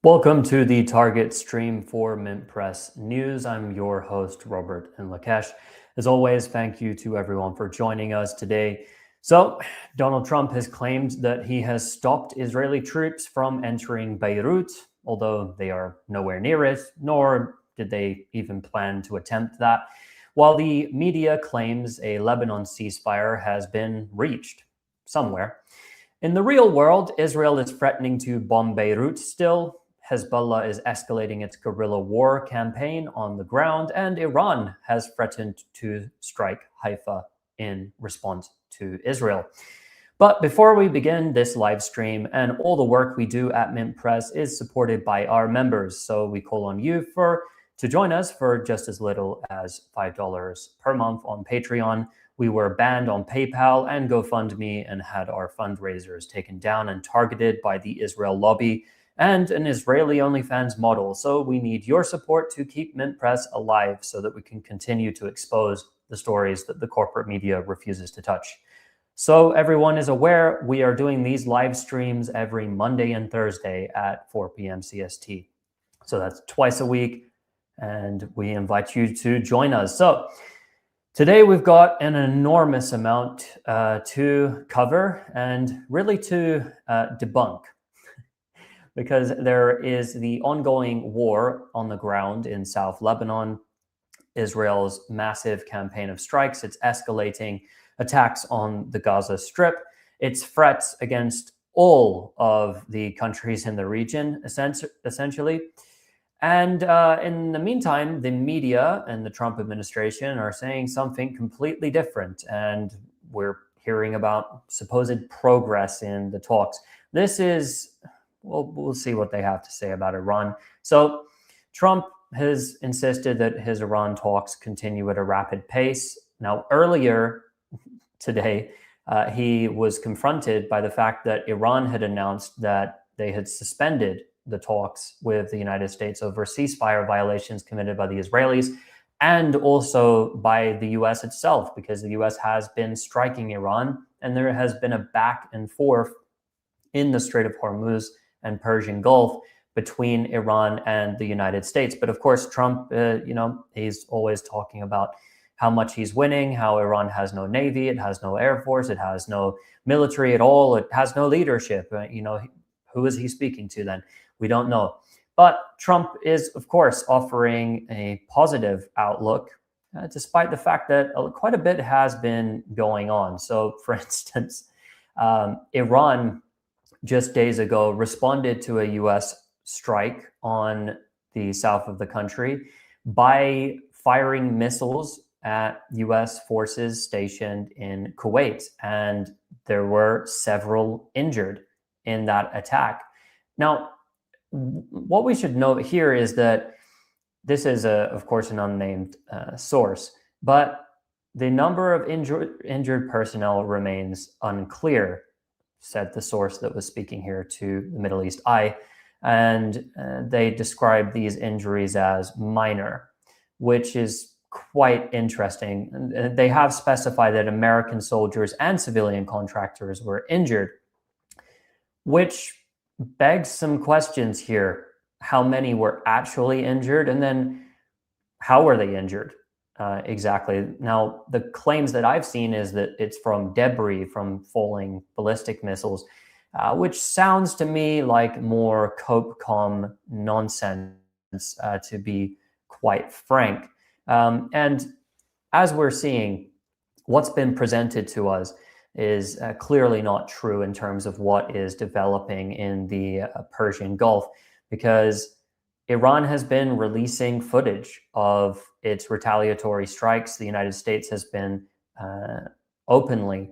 Welcome to the target stream for MintPress News. I'm your host, Robert Inlakesh. As always, thank you to everyone for joining us today. So, Donald Trump has claimed that he has stopped Israeli troops from entering Beirut, although they are nowhere near it, nor did they even plan to attempt that, while the media claims a Lebanon ceasefire has been reached somewhere. In the real world, Israel is threatening to bomb Beirut still. Hezbollah is escalating its guerrilla war campaign on the ground, and Iran has threatened to strike Haifa in response to Israel. But before we begin this live stream, and all the work we do at MintPress is supported by our members, so we call on you to join us for just as little as $5 per month on Patreon. We were banned on PayPal and GoFundMe and had our fundraisers taken down and targeted by the Israel lobby and an Israeli OnlyFans model. So we need your support to keep MintPress alive so that we can continue to expose the stories that the corporate media refuses to touch. So everyone is aware, we are doing these live streams every Monday and Thursday at 4 p.m. CST. So that's twice a week, and we invite you to join us. So today we've got an enormous amount to cover and really to debunk, because there is the ongoing war on the ground in South Lebanon, Israel's massive campaign of strikes, its escalating attacks on the Gaza Strip, its threats against all of the countries in the region, essentially. And in the meantime, the media and the Trump administration are saying something completely different, and we're hearing about supposed progress in the talks. This is... We'll see what they have to say about Iran. So Trump has insisted that his Iran talks continue at a rapid pace. Now, earlier today, he was confronted by the fact that Iran had announced that they had suspended the talks with the United States over ceasefire violations committed by the Israelis and also by the U.S. itself, because the U.S. has been striking Iran, and there has been a back and forth in the Strait of Hormuz and Persian Gulf between Iran and the United States. But of course, Trump, he's always talking about how much he's winning, how Iran has no navy, it has no air force, it has no military at all, it has no leadership. Who is he speaking to then? We don't know. But Trump is, of course, offering a positive outlook, despite the fact that quite a bit has been going on. So, for instance, Iran just days ago responded to a U.S. strike on the south of the country by firing missiles at U.S. forces stationed in Kuwait. And there were several injured in that attack. Now, what we should note here is that this is, of course, an unnamed source, but the number of injured personnel remains unclear, said the source that was speaking here to the Middle East Eye. And they described these injuries as minor, which is quite interesting. And they have specified that American soldiers and civilian contractors were injured, which begs some questions here. How many were actually injured? And then how were they injured? Exactly. Now, the claims that I've seen is that it's from debris from falling ballistic missiles, which sounds to me like more COPCOM nonsense, to be quite frank. And as we're seeing, what's been presented to us is clearly not true in terms of what is developing in the Persian Gulf, because Iran has been releasing footage of its retaliatory strikes. The United States has been openly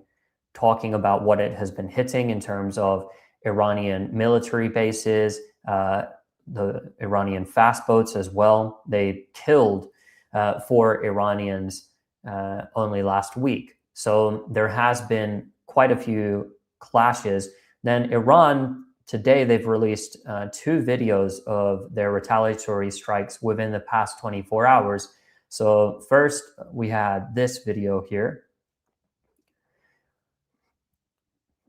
talking about what it has been hitting in terms of Iranian military bases, the Iranian fast boats as well. They killed 4 Iranians only last week. So there has been quite a few clashes. Then Iran, today, they've released 2 videos of their retaliatory strikes within the past 24 hours. So first, we had this video here.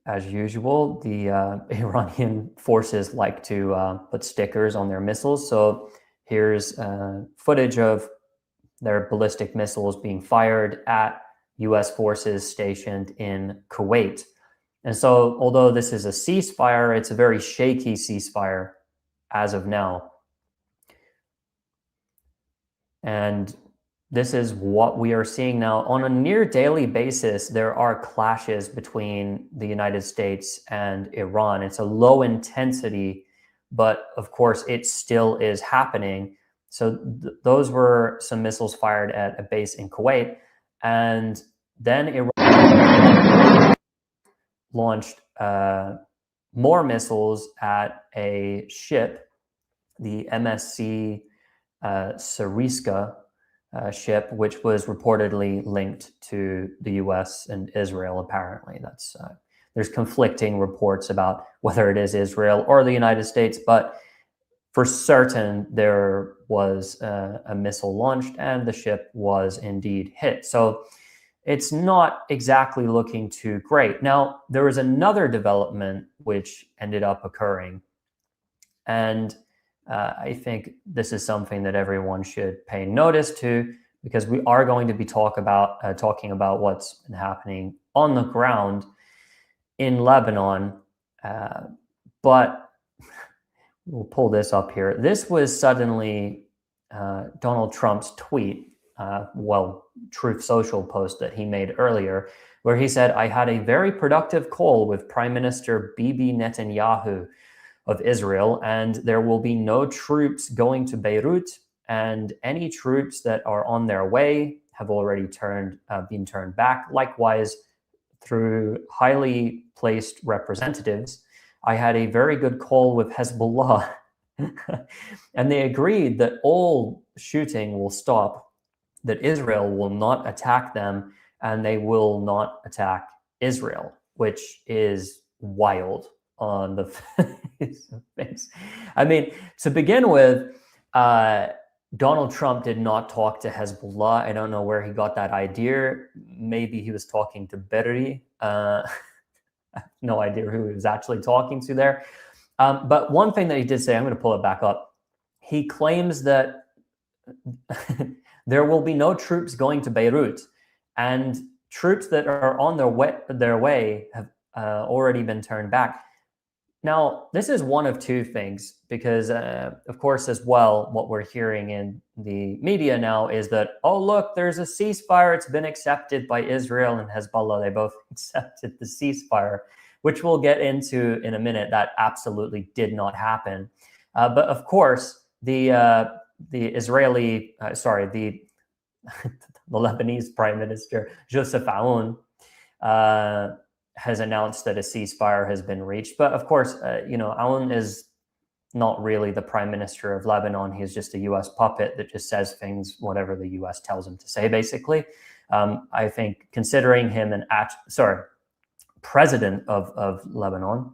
as usual, the Iranian forces like to put stickers on their missiles. So here's footage of their ballistic missiles being fired at US forces stationed in Kuwait. And so, although this is a ceasefire, it's a very shaky ceasefire as of now. And this is what we are seeing now. On a near daily basis, there are clashes between the United States and Iran. It's a low intensity, but of course, it still is happening. So those were some missiles fired at a base in Kuwait. And then Iran launched more missiles at a ship, the MSC Sariska ship, which was reportedly linked to the U.S. and Israel. Apparently, that's there's conflicting reports about whether it is Israel or the United States, but for certain there was a missile launched and the ship was indeed hit. So it's not exactly looking too great. Now, there was another development which ended up occurring, and I think this is something that everyone should pay notice to, because we are going to be talking about what's been happening on the ground in Lebanon. But we'll pull this up here. This was suddenly Donald Trump's tweet, Truth Social post that he made earlier, where he said, "I had a very productive call with Prime Minister Bibi Netanyahu of Israel, and there will be no troops going to Beirut, and any troops that are on their way have already been turned back. Likewise, through highly placed representatives, I had a very good call with Hezbollah, and they agreed that all shooting will stop, that Israel will not attack them, and they will not attack Israel," which is wild on the face of things. I mean, to begin with, Donald Trump did not talk to Hezbollah. I don't know where he got that idea. Maybe he was talking to Berri. I have no idea who he was actually talking to there. But one thing that he did say, I'm going to pull it back up. He claims that there will be no troops going to Beirut, and troops that are on their way have already been turned back. Now, this is one of two things, because, of course, as well, what we're hearing in the media now is that, oh, look, there's a ceasefire. It's been accepted by Israel and Hezbollah. They both accepted the ceasefire, which we'll get into in a minute. That absolutely did not happen. But of course, the Lebanese Prime Minister, Joseph Aoun, has announced that a ceasefire has been reached. But of course, Aoun is not really the Prime Minister of Lebanon. He's just a U.S. puppet that just says things, whatever the U.S. tells him to say, basically. I think considering him president of Lebanon,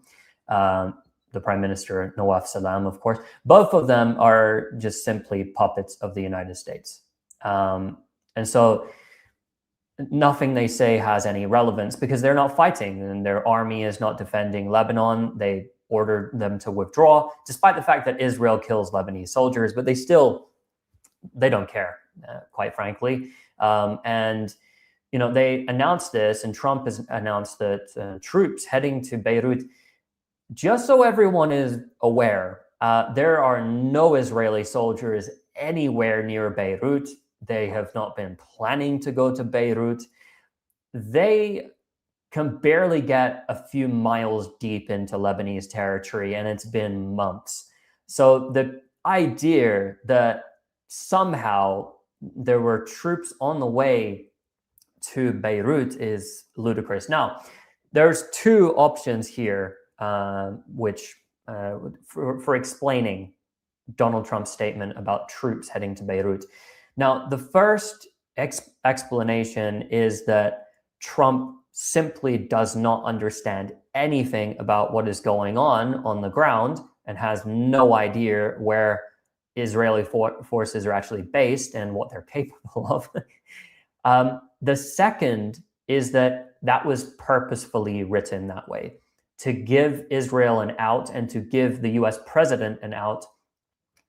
the Prime Minister, Nawaf Salam, of course, both of them are just simply puppets of the United States. And so nothing they say has any relevance, because they're not fighting and their army is not defending Lebanon. They ordered them to withdraw, despite the fact that Israel kills Lebanese soldiers, but they don't care, quite frankly. And they announced this, and Trump has announced that troops heading to Beirut. Just so everyone is aware, there are no Israeli soldiers anywhere near Beirut. They have not been planning to go to Beirut. They can barely get a few miles deep into Lebanese territory, and it's been months. So the idea that somehow there were troops on the way to Beirut is ludicrous. Now, there's two options here, which for explaining Donald Trump's statement about troops heading to Beirut. Now, the first explanation is that Trump simply does not understand anything about what is going on the ground and has no idea where Israeli forces are actually based and what they're capable of. The second is that that was purposefully written that way to give Israel an out and to give the US president an out.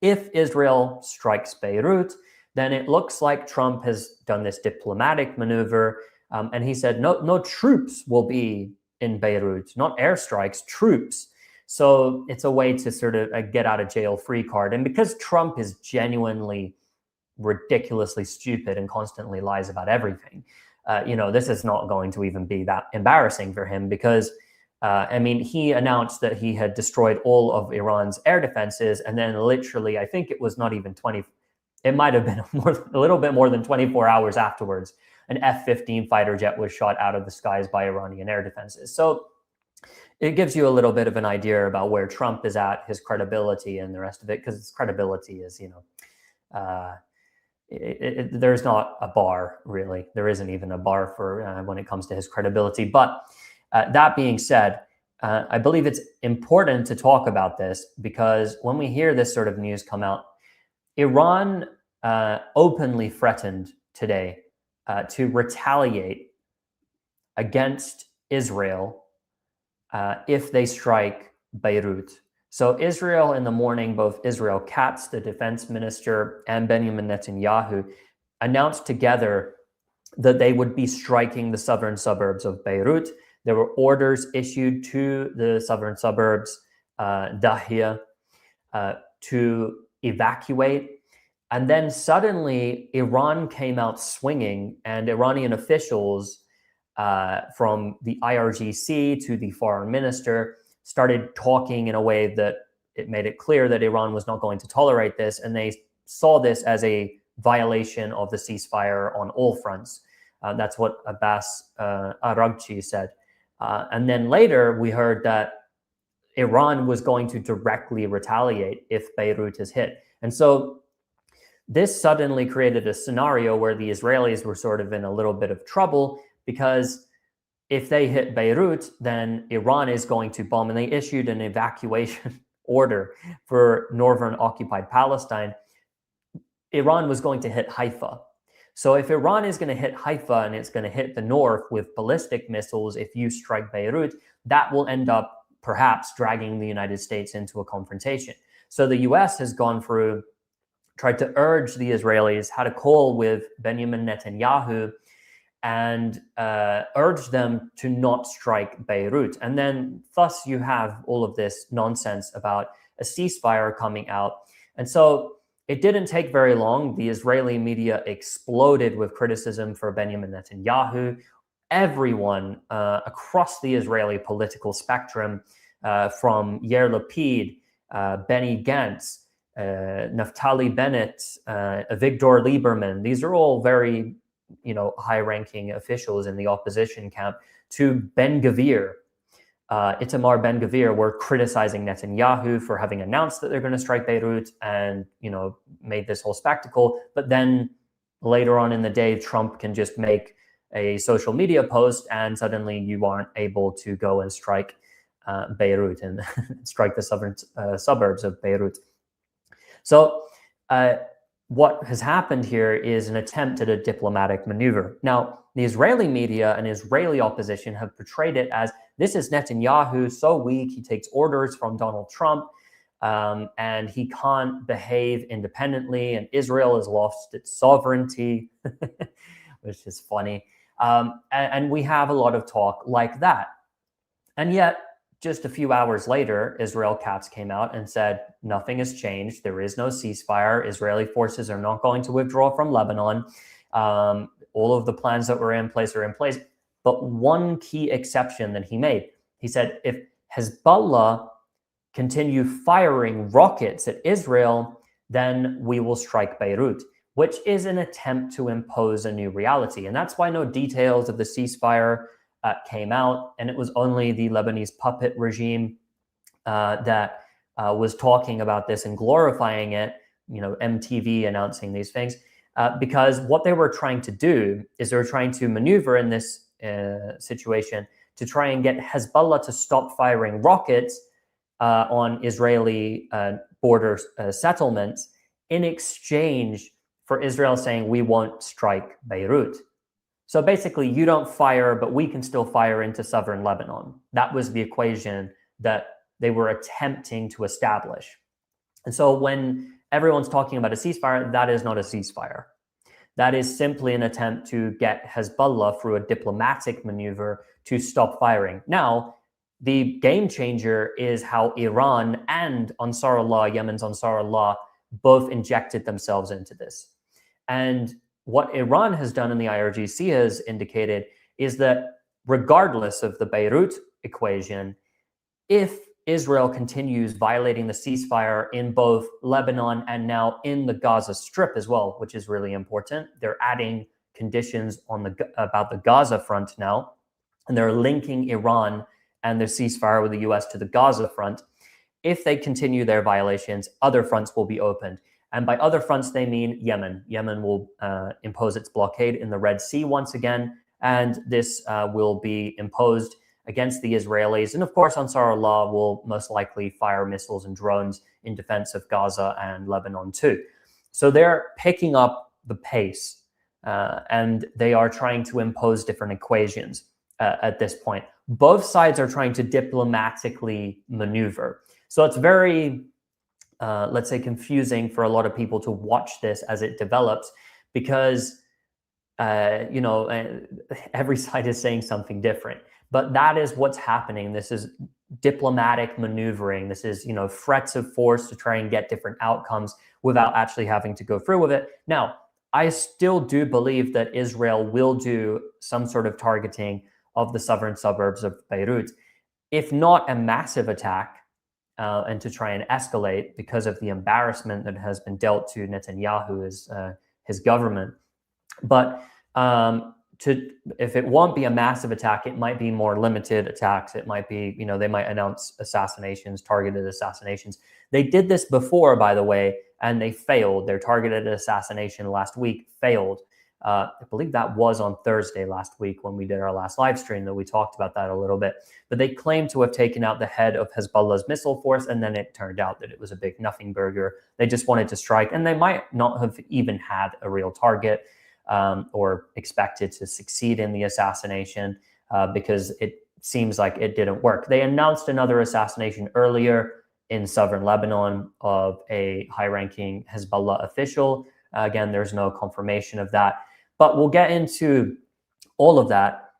If Israel strikes Beirut, then it looks like Trump has done this diplomatic maneuver. And he said, no troops will be in Beirut, not airstrikes, troops. So it's a way to sort of get out of jail free card. And because Trump is genuinely ridiculously stupid and constantly lies about everything, this is not going to even be that embarrassing for him because, he announced that he had destroyed all of Iran's air defenses. And then literally, I think it was not even 20, it might have been a little bit more than 24 hours afterwards, an F-15 fighter jet was shot out of the skies by Iranian air defenses. So it gives you a little bit of an idea about where Trump is at, his credibility and the rest of it, because his credibility is, there's not a bar, really. There isn't even a bar for when it comes to his credibility. But that being said, I believe it's important to talk about this because when we hear this sort of news come out, Iran openly threatened today to retaliate against Israel if they strike Beirut. So Israel in the morning, both Israel Katz, the defense minister, and Benjamin Netanyahu announced together that they would be striking the southern suburbs of Beirut. There were orders issued to the southern suburbs, Dahia, to evacuate. And then suddenly Iran came out swinging, and Iranian officials from the IRGC to the foreign minister started talking in a way that it made it clear that Iran was not going to tolerate this. And they saw this as a violation of the ceasefire on all fronts. That's what Abbas Araghchi said. And then later we heard that Iran was going to directly retaliate if Beirut is hit. And so this suddenly created a scenario where the Israelis were sort of in a little bit of trouble because if they hit Beirut, then Iran is going to bomb. And they issued an evacuation order for northern occupied Palestine. Iran was going to hit Haifa. So if Iran is going to hit Haifa and it's going to hit the north with ballistic missiles, if you strike Beirut, that will end up perhaps dragging the United States into a confrontation. So the US has gone through, tried to urge the Israelis, had a call with Benjamin Netanyahu and urge them to not strike Beirut. And then thus you have all of this nonsense about a ceasefire coming out. And so it didn't take very long. The Israeli media exploded with criticism for Benjamin Netanyahu. Everyone across the Israeli political spectrum, from Yair Lapid, Benny Gantz, Naftali Bennett, Avigdor Lieberman, these are all very high-ranking officials in the opposition camp, to Ben-Gvir, Itamar Ben-Gvir, were criticizing Netanyahu for having announced that they're going to strike Beirut and, made this whole spectacle. But then later on in the day, Trump can just make a social media post and suddenly you aren't able to go and strike Beirut and strike the southern suburbs of Beirut. So what has happened here is an attempt at a diplomatic maneuver. Now, the Israeli media and Israeli opposition have portrayed it as this is Netanyahu, so weak, he takes orders from Donald Trump, and he can't behave independently, and Israel has lost its sovereignty, which is funny. And we have a lot of talk like that. And yet, just a few hours later, Israel Katz came out and said, nothing has changed. There is no ceasefire. Israeli forces are not going to withdraw from Lebanon. All of the plans that were in place are in place. But one key exception that he made, he said, if Hezbollah continue firing rockets at Israel, then we will strike Beirut, which is an attempt to impose a new reality. And that's why no details of the ceasefire came out, and it was only the Lebanese puppet regime that was talking about this and glorifying it, MTV announcing these things, because what they were trying to do is they were trying to maneuver in this situation to try and get Hezbollah to stop firing rockets on Israeli border settlements in exchange for Israel saying we won't strike Beirut. So basically, you don't fire, but we can still fire into southern Lebanon. That was the equation that they were attempting to establish. And so when everyone's talking about a ceasefire, that is not a ceasefire. That is simply an attempt to get Hezbollah through a diplomatic maneuver to stop firing. Now, the game changer is how Iran and Ansarullah, Yemen's Ansarullah, both injected themselves into this. And what Iran has done and the IRGC has indicated is that regardless of the Beirut equation, if Israel continues violating the ceasefire in both Lebanon and now in the Gaza Strip as well, which is really important, they're adding conditions on about the Gaza front now, and they're linking Iran and the ceasefire with the US to the Gaza front. If they continue their violations, other fronts will be opened. And by other fronts, they mean Yemen. Yemen will impose its blockade in the Red Sea once again, and this will be imposed against the Israelis. And of course, Ansarullah will most likely fire missiles and drones in defense of Gaza and Lebanon too. So they're picking up the pace, and they are trying to impose different equations at this point. Both sides are trying to diplomatically maneuver. So it's very let's say, confusing for a lot of people to watch this as it develops, because, every side is saying something different. But that is what's happening. This is diplomatic maneuvering. This is, threats of force to try and get different outcomes without actually having to go through with it. Now, I still do believe that Israel will do some sort of targeting of the southern suburbs of Beirut, if not a massive attack, and to try and escalate because of the embarrassment that has been dealt to Netanyahu, his government. But if it won't be a massive attack, it might be more limited attacks. It might be, they might announce assassinations, targeted assassinations. They did this before, by the way, and they failed. Their targeted assassination last week failed. I believe that was on Thursday last week when we did our last live stream, that we talked about that a little bit. But they claimed to have taken out the head of Hezbollah's missile force, and then it turned out that it was a big nothing burger. They just wanted to strike, and they might not have even had a real target or expected to succeed in the assassination because it seems like it didn't work. They announced another assassination earlier in southern Lebanon of a high-ranking Hezbollah official. Again, there's no confirmation of that. But we'll get into all of that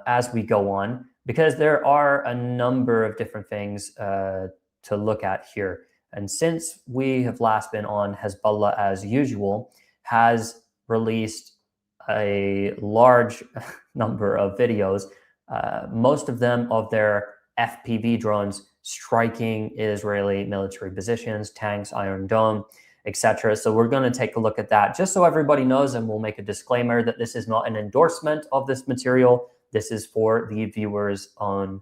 as we go on, because there are a number of different things to look at here. And since we have last been on, Hezbollah, as usual, has released a large number of videos, most of them of their FPV drones striking Israeli military positions, tanks, Iron Dome, etc. So we're going to take a look at that just so everybody knows, and we'll make a disclaimer that this is not an endorsement of this material. This is for the viewers on,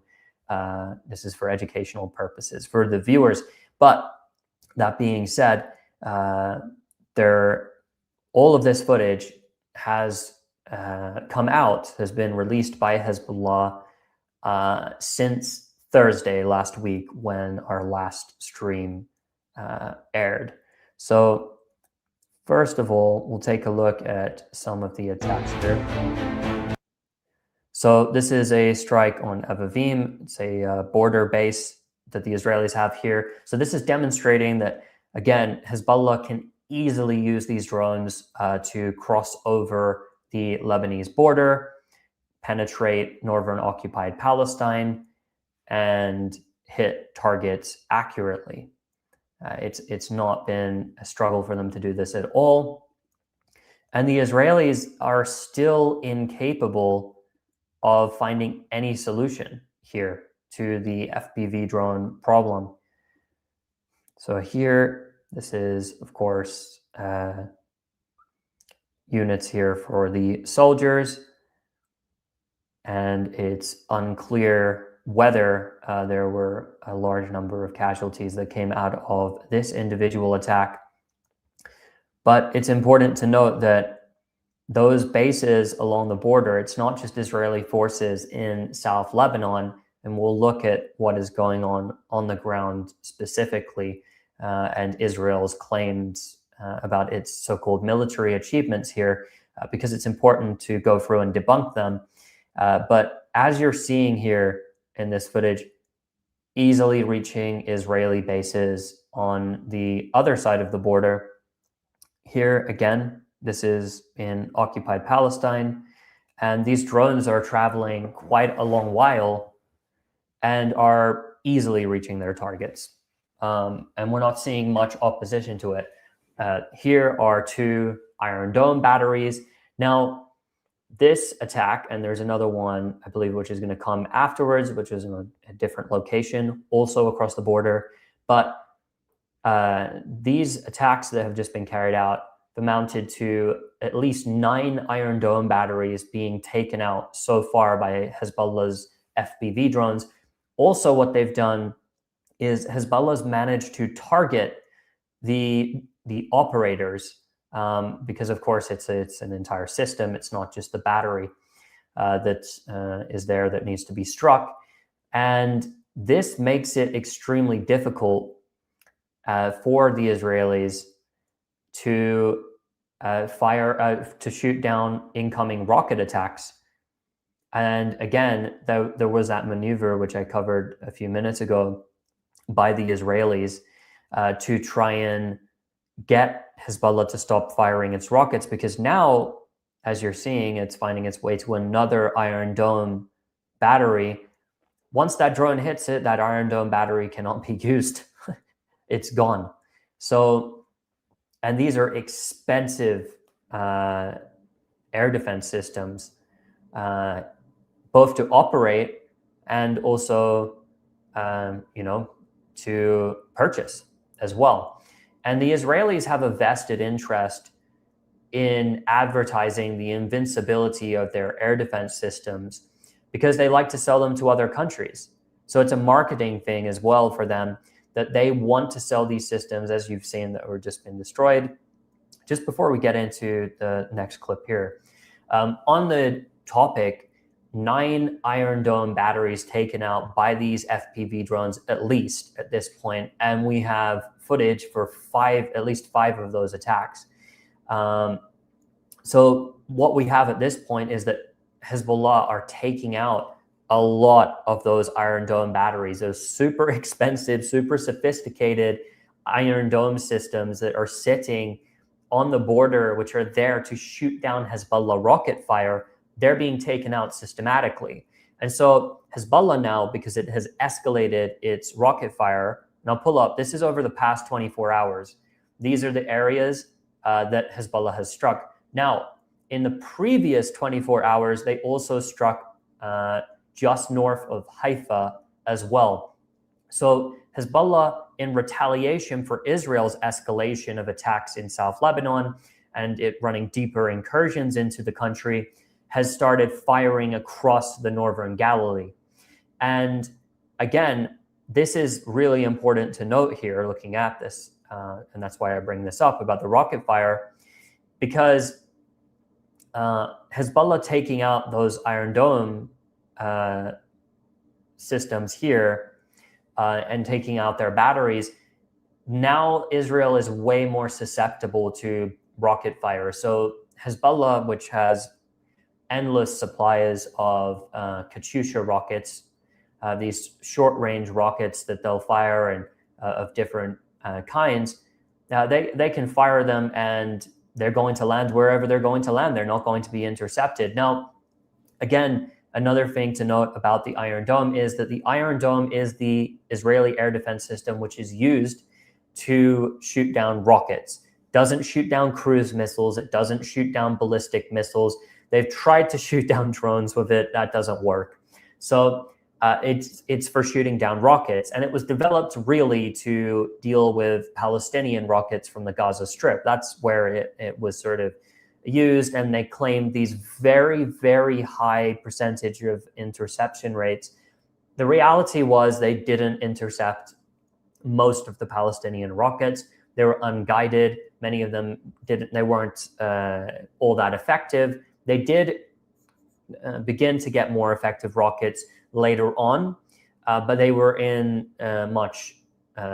this is for educational purposes for the viewers. But that being said, all of this footage has come out, has been released by Hezbollah since Thursday last week, when our last stream aired. So first of all, we'll take a look at some of the attacks here. So this is a strike on Avavim. It's a border base that the Israelis have here. So this is demonstrating that, again, Hezbollah can easily use these drones to cross over the Lebanese border, penetrate northern occupied Palestine, and hit targets accurately. It's not been a struggle for them to do this at all. And the Israelis are still incapable of finding any solution here to the FPV drone problem. So here, this is, of course, units here for the soldiers. And it's unclear whether there were a large number of casualties that came out of this individual attack. But it's important to note that those bases along the border, it's not just Israeli forces in South Lebanon, and we'll look at what is going on the ground specifically, and Israel's claims about its so-called military achievements here. because it's important to go through and debunk them. But as you're seeing here in this footage, easily reaching Israeli bases on the other side of the border. Here again, this is in occupied Palestine, and these drones are traveling quite a long while and are easily reaching their targets. And we're not seeing much opposition to it. Here are 2 Iron Dome batteries. Now, this attack, and there's another one, I believe, which is going to come afterwards, which is in a different location, also across the border. But these attacks that have just been carried out amounted to at least 9 Iron Dome batteries being taken out so far by Hezbollah's FPV drones. Also, what they've done is Hezbollah's managed to target the operators, because of course it's an entire system. It's not just the battery that is there that needs to be struck. And this makes it extremely difficult for the Israelis to to shoot down incoming rocket attacks. And again, there was that maneuver, which I covered a few minutes ago, by the Israelis to try and get Hezbollah to stop firing its rockets, because now, as you're seeing, it's finding its way to another Iron Dome battery. Once that drone hits it, that Iron Dome battery cannot be used. It's gone. So, and these are expensive air defense systems, both to operate and also, to purchase as well. And the Israelis have a vested interest in advertising the invincibility of their air defense systems because they like to sell them to other countries. So it's a marketing thing as well for them, that they want to sell these systems, as you've seen, that were just been destroyed. Just before we get into the next clip here, on the topic, 9 Iron Dome batteries taken out by these FPV drones, at least at this point, and we have footage for at least five of those attacks. So what we have at this point is that Hezbollah are taking out a lot of those Iron Dome batteries, those super expensive, super sophisticated Iron Dome systems that are sitting on the border, which are there to shoot down Hezbollah rocket fire. They're being taken out systematically. And so Hezbollah now, because it has escalated its rocket fire, now pull up, this is over the past 24 hours. These are the areas that Hezbollah has struck. Now, in the previous 24 hours, they also struck just north of Haifa as well. So Hezbollah, in retaliation for Israel's escalation of attacks in South Lebanon and it running deeper incursions into the country, has started firing across the northern Galilee. And again, this is really important to note here, looking at this, and that's why I bring this up about the rocket fire, because Hezbollah taking out those Iron Dome systems here and taking out their batteries, now Israel is way more susceptible to rocket fire. So Hezbollah, which has endless supplies of Katyusha rockets, these short-range rockets that they'll fire and of different kinds. Now they can fire them and they're going to land wherever they're going to land. They're not going to be intercepted. Now, again, another thing to note about the Iron Dome is that the Iron Dome is the Israeli air defense system which is used to shoot down rockets. Doesn't shoot down cruise missiles. It doesn't shoot down ballistic missiles. They've tried to shoot down drones with it. That doesn't work. So it's for shooting down rockets. And it was developed really to deal with Palestinian rockets from the Gaza Strip. That's where it was sort of used. And they claimed these very, very high percentage of interception rates. The reality was they didn't intercept most of the Palestinian rockets. They were unguided. Many of them they weren't all that effective. They did begin to get more effective rockets later on, but they were in much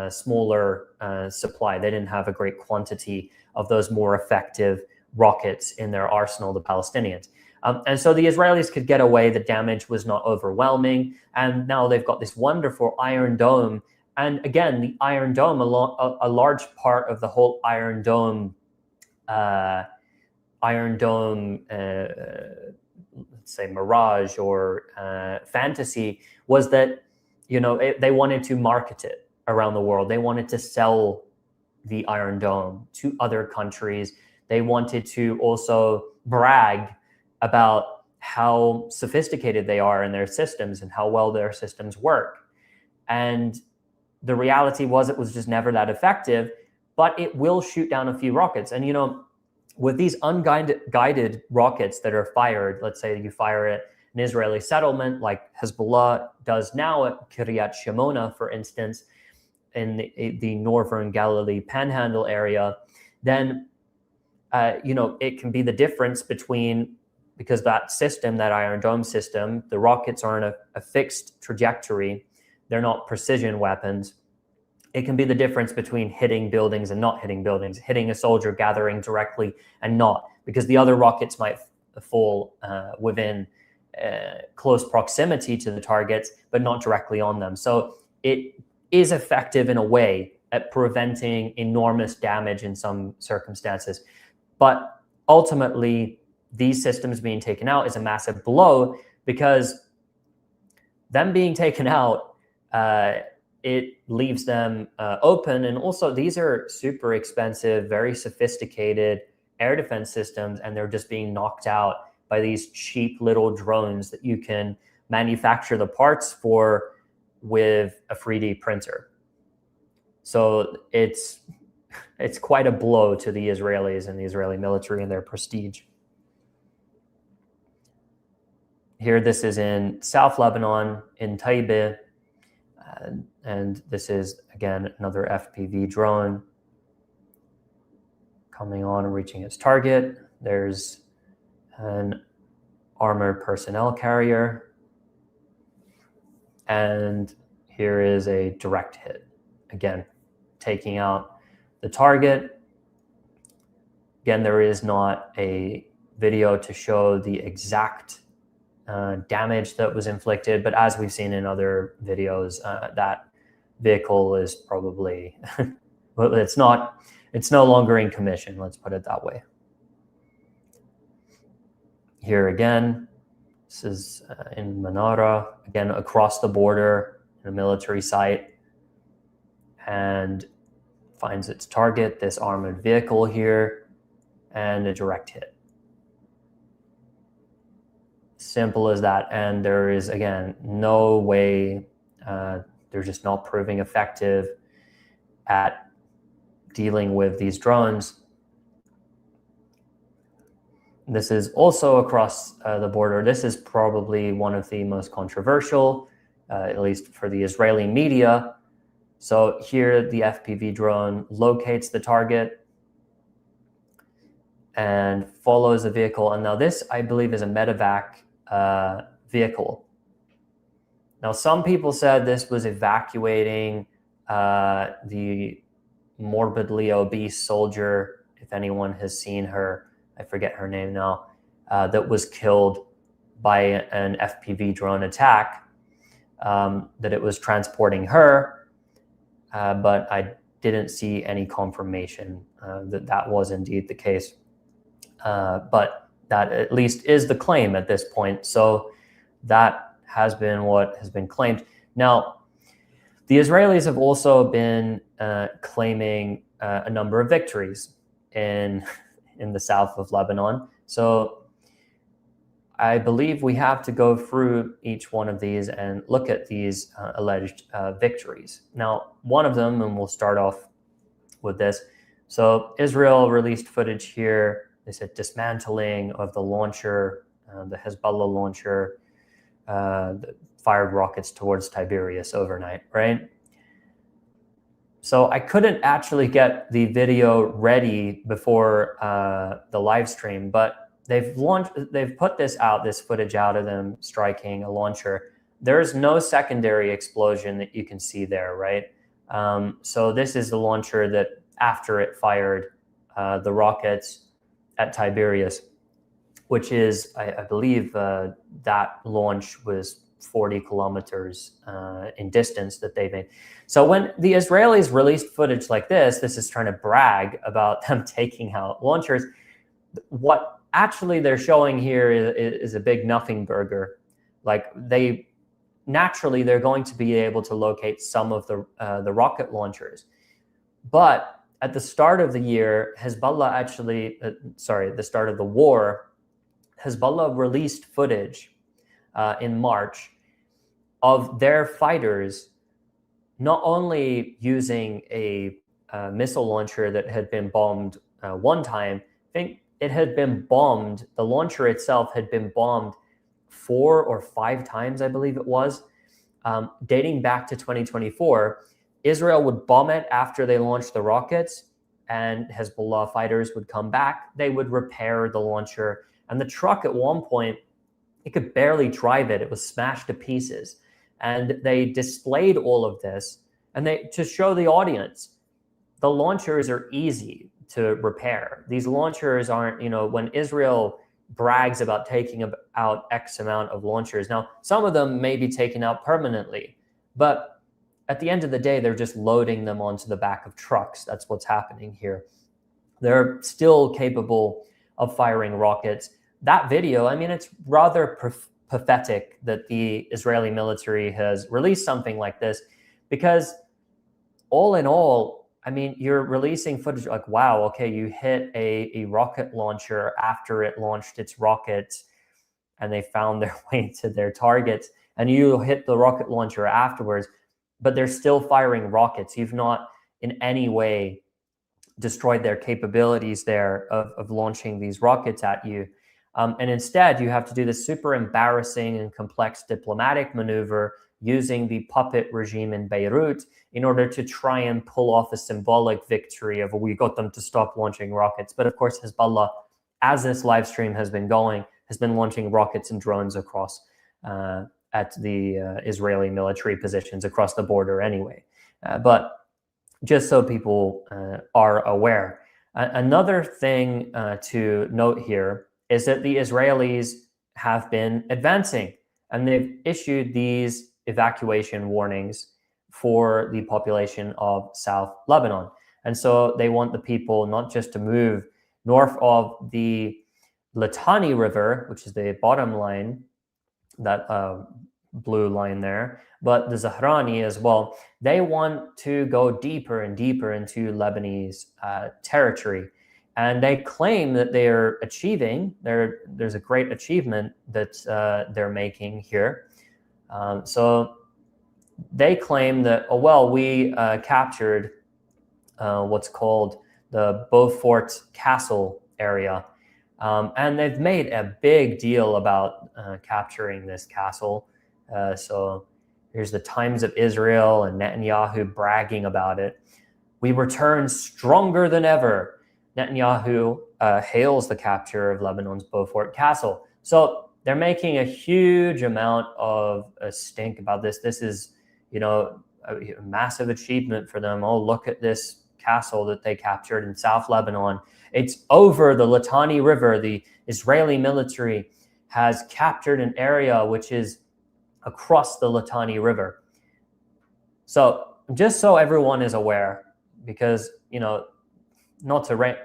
smaller supply. They didn't have a great quantity of those more effective rockets in their arsenal, the Palestinians. And so the Israelis could get away. The damage was not overwhelming. And now they've got this wonderful Iron Dome. And again, the Iron Dome, a large part of the whole Iron Dome, let's say mirage or fantasy, was that, they wanted to market it around the world. They wanted to sell the Iron Dome to other countries. They wanted to also brag about how sophisticated they are in their systems and how well their systems work. And the reality was it was just never that effective, but it will shoot down a few rockets. And, with these unguided rockets that are fired, let's say you fire at an Israeli settlement like Hezbollah does now at Kiryat Shimona, for instance, in the northern Galilee panhandle area, then, it can be the difference between, because that system, that Iron Dome system, the rockets are in a fixed trajectory. They're not precision weapons. It can be the difference between hitting buildings and not hitting buildings, hitting a soldier gathering directly and not, because the other rockets might fall within close proximity to the targets, but not directly on them. So it is effective in a way at preventing enormous damage in some circumstances. But ultimately, these systems being taken out is a massive blow, because them being taken out, it leaves them open. And also, these are super expensive, very sophisticated air defense systems, and they're just being knocked out by these cheap little drones that you can manufacture the parts for with a 3D printer. So it's quite a blow to the Israelis and the Israeli military and their prestige. Here, this is in South Lebanon, in Taibe, and this is, again, another FPV drone coming on and reaching its target. There's an armored personnel carrier, and here is a direct hit, again, taking out the target. Again, there is not a video to show the exact damage that was inflicted, but as we've seen in other videos, that vehicle is probably, it's no longer in commission, let's put it that way. Here again, this is in Manara, again, across the border in a military site, and finds its target, this armored vehicle here, and a direct hit. Simple as that. And there is, again, no way, they're just not proving effective at dealing with these drones. This is also across the border. This is probably one of the most controversial, at least for the Israeli media. So here the FPV drone locates the target and follows the vehicle. And now this, I believe, is a medevac vehicle. Now, some people said this was evacuating the morbidly obese soldier, if anyone has seen her, I forget her name now, that was killed by an FPV drone attack, that it was transporting her, but I didn't see any confirmation that that was indeed the case. But that at least is the claim at this point. So that has been what has been claimed. Now, the Israelis have also been claiming a number of victories in the south of Lebanon. So I believe we have to go through each one of these and look at these alleged victories. Now, one of them, and we'll start off with this. So Israel released footage here. They said dismantling of the launcher, the Hezbollah launcher, that fired rockets towards Tiberias overnight, right? So I couldn't actually get the video ready before the live stream, but they've put this footage out of them striking a launcher. There's no secondary explosion that you can see there, right? So this is the launcher that after it fired the rockets, at Tiberias, which is, I believe, that launch was 40 kilometers in distance that they made. So when the Israelis released footage like this is trying to brag about them taking out launchers. What actually they're showing here is a big nothing burger. Like they're going to be able to locate some of the rocket launchers. But at the start of the year, the start of the war, Hezbollah released footage in March of their fighters not only using a missile launcher that had been bombed one time. I think it had been bombed, the launcher itself had been bombed 4 or 5 times, I believe it was, dating back to 2024. Israel would bomb it after they launched the rockets, and Hezbollah fighters would come back. They would repair the launcher. And the truck at one point, it could barely drive it. It was smashed to pieces. And they displayed all of this, and to show the audience, the launchers are easy to repair. These launchers aren't, when Israel brags about taking out X amount of launchers, now some of them may be taken out permanently, but at the end of the day, they're just loading them onto the back of trucks. That's what's happening here. They're still capable of firing rockets. That video, it's rather pathetic that the Israeli military has released something like this, because all in all, you're releasing footage like, wow, okay, you hit a rocket launcher after it launched its rockets and they found their way to their targets, and you hit the rocket launcher afterwards, but they're still firing rockets. You've not in any way destroyed their capabilities there of launching these rockets at you. And instead, you have to do this super embarrassing and complex diplomatic maneuver using the puppet regime in Beirut in order to try and pull off a symbolic victory of, we got them to stop launching rockets. But of course, Hezbollah, as this live stream has been going, has been launching rockets and drones across at the Israeli military positions across the border anyway. But just so people are aware. Another thing to note here is that the Israelis have been advancing, and they've issued these evacuation warnings for the population of South Lebanon. And so they want the people not just to move north of the Litani River, which is the bottom line, that blue line there, but the Zahrani as well. They want to go deeper and deeper into Lebanese territory. And they claim that they are achieving, there's a great achievement that they're making here. So they claim that, we captured what's called the Beaufort Castle area. And they've made a big deal about capturing this castle. So here's the Times of Israel and Netanyahu bragging about it. We return stronger than ever. Netanyahu hails the capture of Lebanon's Beaufort Castle. So they're making a huge amount of a stink about this. This is, a massive achievement for them. Oh, look at this castle that they captured in South Lebanon. It's over the Litani River. The Israeli military has captured an area which is across the Litani River. So just so everyone is aware, because, not to rain,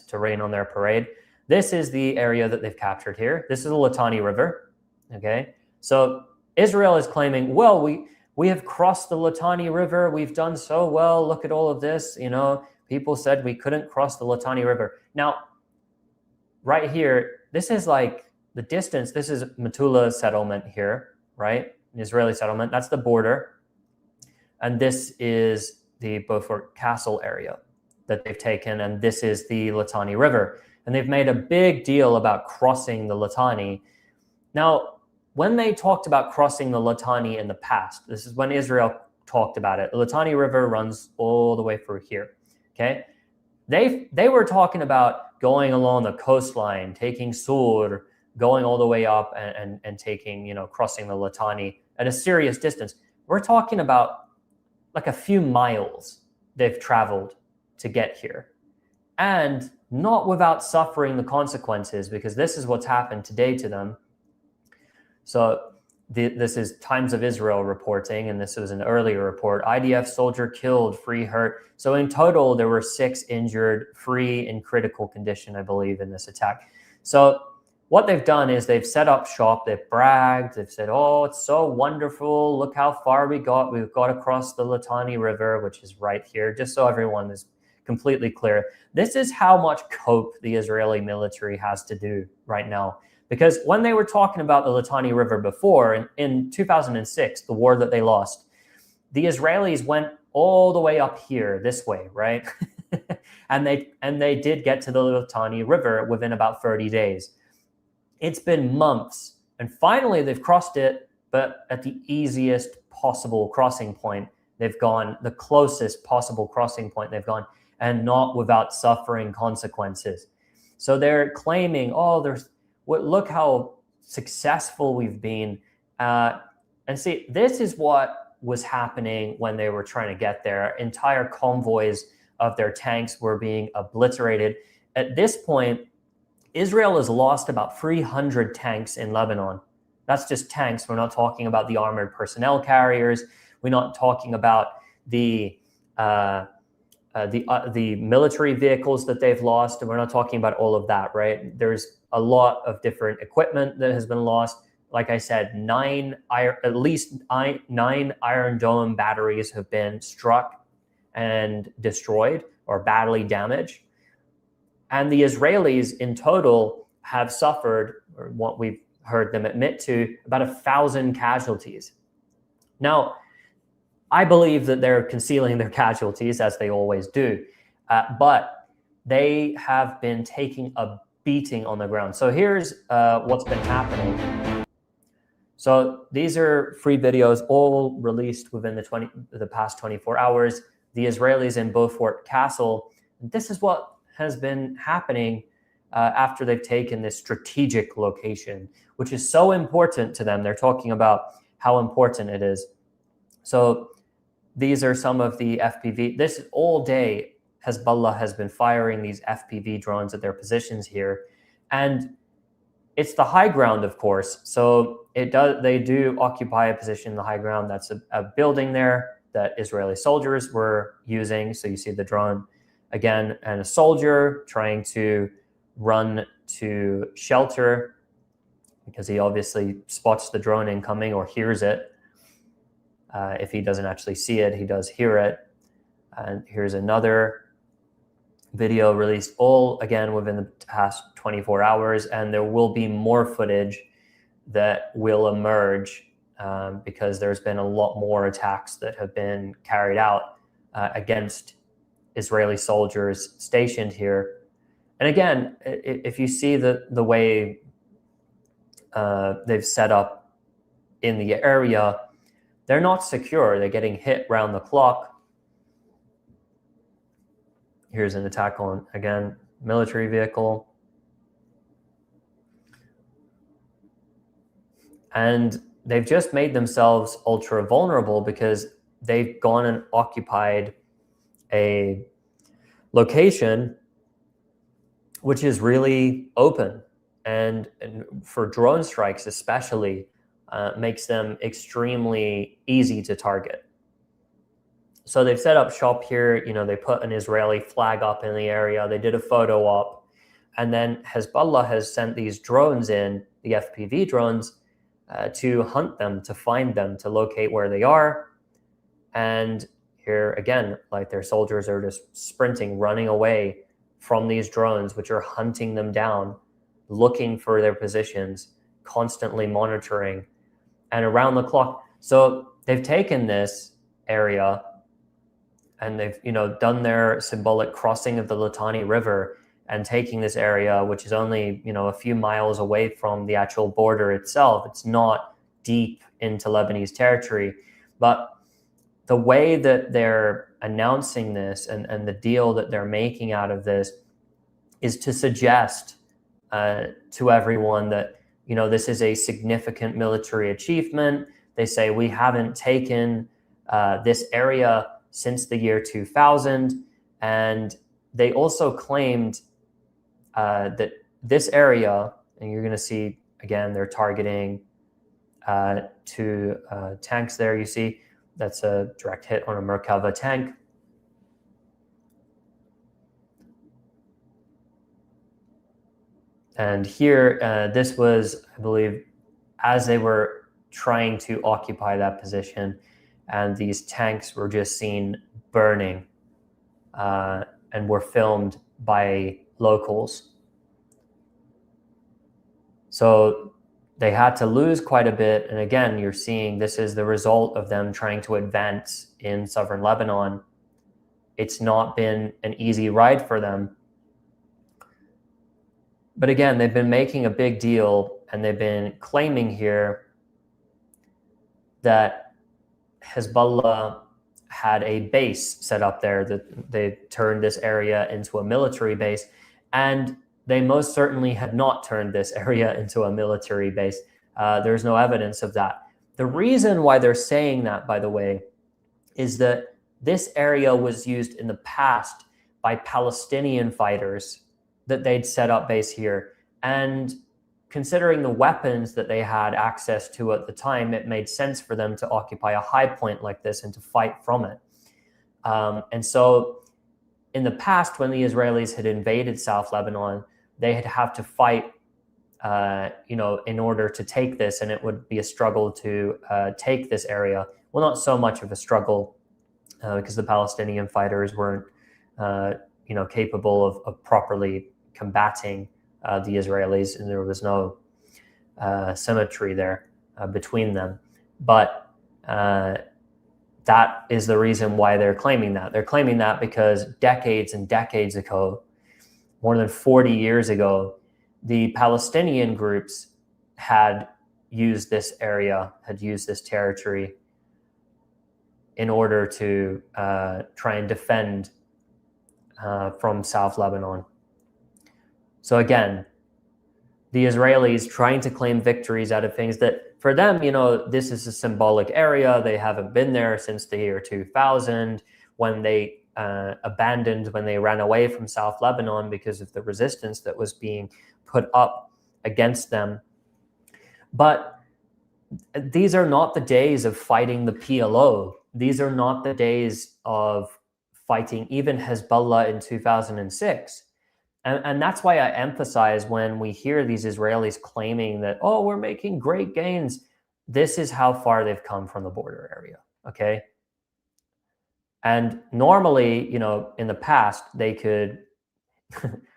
to rain on their parade. This is the area that they've captured here. This is the Litani River, okay? So Israel is claiming, we have crossed the Litani River. We've done so well. Look at all of this. People said we couldn't cross the Litani River. Now, right here, this is like the distance. This is Metula settlement here, right? An Israeli settlement. That's the border. And this is the Beaufort Castle area that they've taken. And this is the Litani River. And they've made a big deal about crossing the Litani. Now, when they talked about crossing the Litani in the past, this is when Israel talked about it. The Litani River runs all the way through here, okay? They were talking about going along the coastline, taking Sur, going all the way up and taking, crossing the Litani at a serious distance. We're talking about like a few miles they've traveled to get here. And not without suffering the consequences, because this is what's happened today to them. So this is Times of Israel reporting, and this was an earlier report. IDF soldier killed, 3 hurt. So in total, there were 6 injured, 3 in critical condition, I believe, in this attack. So what they've done is they've set up shop, they've bragged, they've said, oh, it's so wonderful, look how far we got. We've got across the Litani River, which is right here, just so everyone is completely clear. This is how much cope the Israeli military has to do right now. Because when they were talking about the Litani River before, in 2006, the war that they lost, the Israelis went all the way up here, this way, right? and they did get to the Litani River within about 30 days. It's been months, and finally they've crossed it, but at the easiest possible crossing point they've gone, the closest possible crossing point they've gone, and not without suffering consequences. So they're claiming, oh, look how successful we've been. And see, this is what was happening when they were trying to get there. Entire convoys of their tanks were being obliterated. At this point, Israel has lost about 300 tanks in Lebanon. That's just tanks. We're not talking about the armored personnel carriers. We're not talking about the military vehicles that they've lost. And we're not talking about all of that, right? There's a lot of different equipment that has been lost. Like I said, at least nine Iron Dome batteries have been struck and destroyed or badly damaged. And the Israelis in total have suffered, or what we've heard them admit to, about 1,000 casualties. Now, I believe that they're concealing their casualties, as they always do, but they have been taking a beating on the ground. So here's what's been happening. So these are free videos, all released within the past 24 hours. The Israelis in Beaufort Castle. This is what has been happening after they've taken this strategic location, which is so important to them. They're talking about how important it is. So these are some of the FPV. This all day, Hezbollah has been firing these FPV drones at their positions here. And it's the high ground, of course. So they do occupy a position in the high ground. That's a building there that Israeli soldiers were using. So you see the drone again, and a soldier trying to run to shelter because he obviously spots the drone incoming or hears it. If he doesn't actually see it, he does hear it. And here's another video released, all again within the past 24 hours. And there will be more footage that will emerge because there's been a lot more attacks that have been carried out against Israeli soldiers stationed here. And again, if you see the way they've set up in the area, they're not secure. They're getting hit round the clock. Here's an attack on, again, military vehicle. And they've just made themselves ultra vulnerable because they've gone and occupied a location which is really open, and for drone strikes especially, makes them extremely easy to target. So they've set up shop here. You know, they put an Israeli flag up in the area. They did a photo op, and then Hezbollah has sent these drones in, the FPV drones, to hunt them, to find them, to locate where they are. And here again, like, their soldiers are just sprinting, running away from these drones, which are hunting them down, looking for their positions, constantly monitoring, and around the clock. So they've taken this area and they've, done their symbolic crossing of the Litani River and taking this area, which is only, a few miles away from the actual border itself. It's not deep into Lebanese territory, but the way that they're announcing this and the deal that they're making out of this is to suggest to everyone that, this is a significant military achievement. They say, we haven't taken this area since the year 2000. And they also claimed that this area, and you're going to see, again, they're targeting two tanks there. You see, that's a direct hit on a Merkava tank. And here, this was, I believe, as they were trying to occupy that position, and these tanks were just seen burning and were filmed by locals. So they had to lose quite a bit. And again, you're seeing this is the result of them trying to advance in southern Lebanon. It's not been an easy ride for them. But again, they've been making a big deal, and they've been claiming here that Hezbollah had a base set up there, that they turned this area into a military base. And they most certainly had not turned this area into a military base. There's no evidence of that. The reason why they're saying that, by the way, is that this area was used in the past by Palestinian fighters, that they'd set up base here. And considering the weapons that they had access to at the time, it made sense for them to occupy a high point like this and to fight from it. And so in the past, when the Israelis had invaded South Lebanon, they had have to fight, in order to take this, and it would be a struggle to take this area. Well, not so much of a struggle because the Palestinian fighters weren't, capable of properly combating the Israelis, and there was no symmetry there between them. But that is the reason why they're claiming that. They're claiming that because decades and decades ago, more than 40 years ago, the Palestinian groups had used this area, had used this territory in order to try and defend from South Lebanon. So again, the Israelis trying to claim victories out of things that, for them, this is a symbolic area. They haven't been there since the year 2000, when they when they ran away from South Lebanon because of the resistance that was being put up against them. But these are not the days of fighting the PLO. These are not the days of fighting even Hezbollah in 2006. And that's why I emphasize when we hear these Israelis claiming that, oh, we're making great gains. This is how far they've come from the border area, okay? And normally, in the past, they could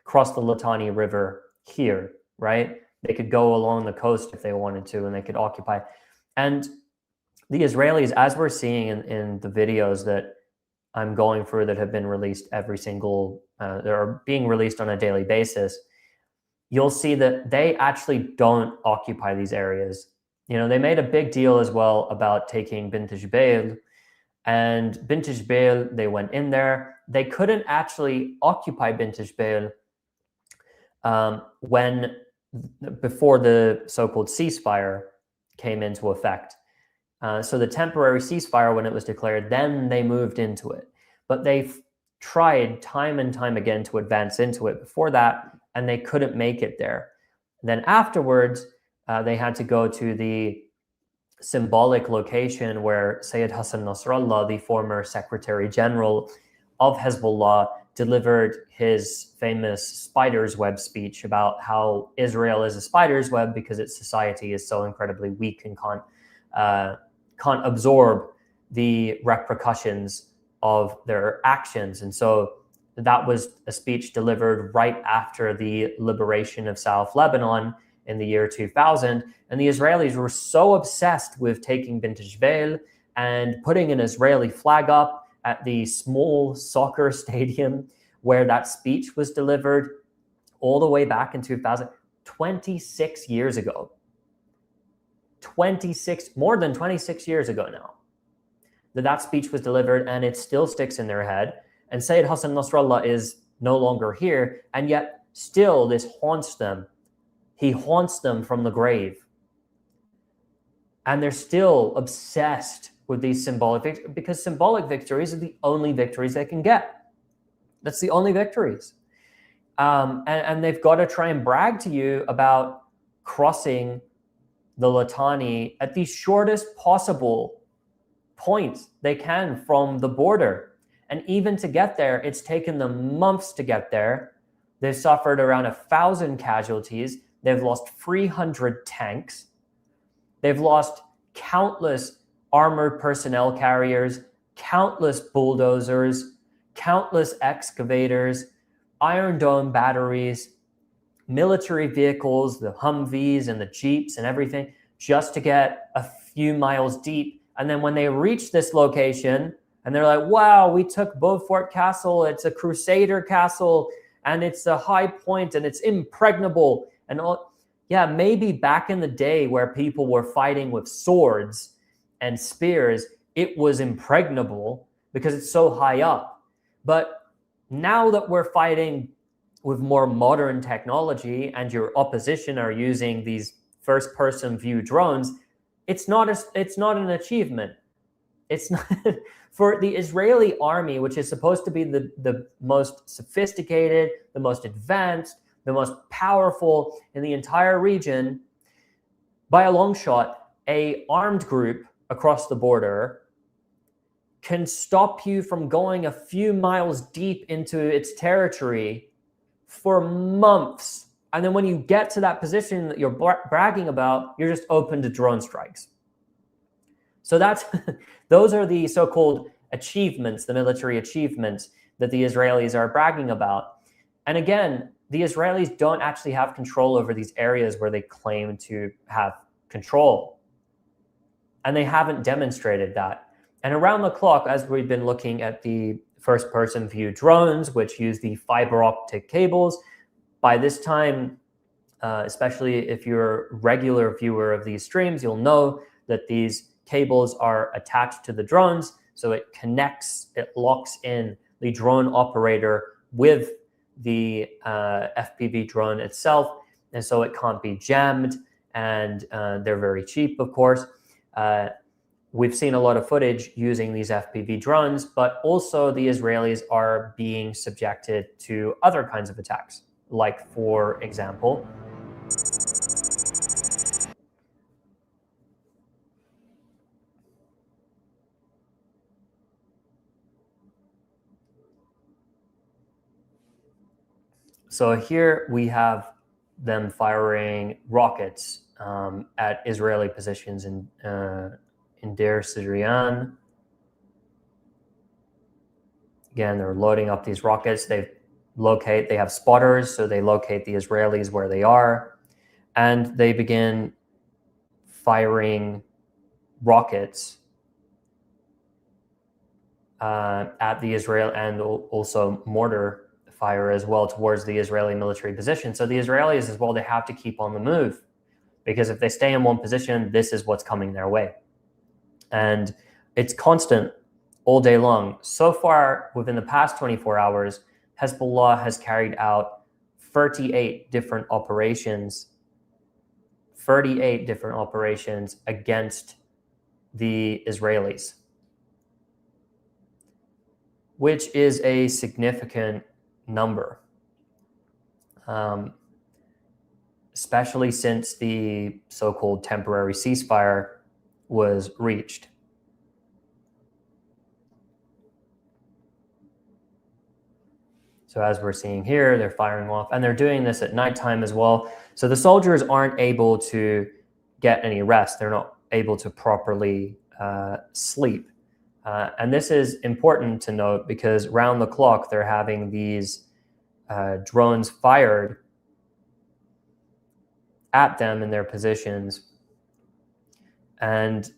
cross the Litani River here, right? They could go along the coast if they wanted to, and they could occupy. And the Israelis, as we're seeing in the videos that I'm going through that have been released every single, they're being released on a daily basis, you'll see that they actually don't occupy these areas. They made a big deal as well about taking Bint Jbeil, and Bint Jbeil, they went in there. They couldn't actually occupy Bint Jbeil before the so-called ceasefire came into effect. So the temporary ceasefire, when it was declared, then they moved into it. But they've tried time and time again to advance into it before that, and they couldn't make it there. Then afterwards, they had to go to the symbolic location where Sayyid Hassan Nasrallah, the former Secretary General of Hezbollah, delivered his famous spider's web speech about how Israel is a spider's web because its society is so incredibly weak and can't absorb the repercussions of their actions. And so that was a speech delivered right after the liberation of South Lebanon in the year 2000. And the Israelis were so obsessed with taking Bint Jbeil and putting an Israeli flag up at the small soccer stadium where that speech was delivered all the way back in 2000, 26 years ago. More than 26 years ago now, that speech was delivered, and it still sticks in their head. And Sayyid Hassan Nasrallah is no longer here, and yet still this haunts them. He haunts them from the grave. And they're still obsessed with these symbolic victories, because symbolic victories are the only victories they can get. That's the only victories. And they've got to try and brag to you about crossing the Litani at the shortest possible point they can from the border. And even to get there, it's taken them months to get there. They've suffered around 1,000 casualties. They've lost 300 tanks. They've lost countless armored personnel carriers, countless bulldozers, countless excavators, Iron Dome batteries, military vehicles, the Humvees and the Jeeps and everything, just to get a few miles deep. And then when they reach this location and they're like, wow, we took Beaufort Castle, it's a Crusader castle, and it's a high point and it's impregnable. And all, yeah, maybe back in the day where people were fighting with swords and spears, it was impregnable because it's so high up. But now that we're fighting with more modern technology and your opposition are using these first-person view drones, it's not an achievement. It's not for the Israeli army, which is supposed to be the most sophisticated, the most advanced, the most powerful in the entire region. By a long shot, a armed group across the border can stop you from going a few miles deep into its territory for months. And then when you get to that position that you're bragging about, you're just open to drone strikes. So that's those are the so-called achievements, the military achievements that the Israelis are bragging about. And again, the Israelis don't actually have control over these areas where they claim to have control. And they haven't demonstrated that. And around the clock, as we've been looking at the first-person view drones, which use the fiber optic cables, by this time, especially if you're a regular viewer of these streams, you'll know that these cables are attached to the drones. So it connects, it locks in the drone operator with the FPV drone itself. And so it can't be jammed, and they're very cheap, of course. We've seen a lot of footage using these FPV drones, but also the Israelis are being subjected to other kinds of attacks. Like, for example, so here we have them firing rockets at Israeli positions in Deir Sidrian. Again, they're loading up these rockets. They have spotters, so they locate the Israelis where they are, and they begin firing rockets at the Israel, and also mortar fire as well towards the Israeli military position. So the Israelis as well, they have to keep on the move, because if they stay in one position, this is what's coming their way. And it's constant all day long. So far, within the past 24 hours, Hezbollah has carried out 38 different operations against the Israelis, which is a significant number, especially since the so-called temporary ceasefire was reached. So as we're seeing here, they're firing off, and they're doing this at nighttime as well. So the soldiers aren't able to get any rest. They're not able to properly sleep. And this is important to note, because round the clock, they're having these drones fired at them in their positions. And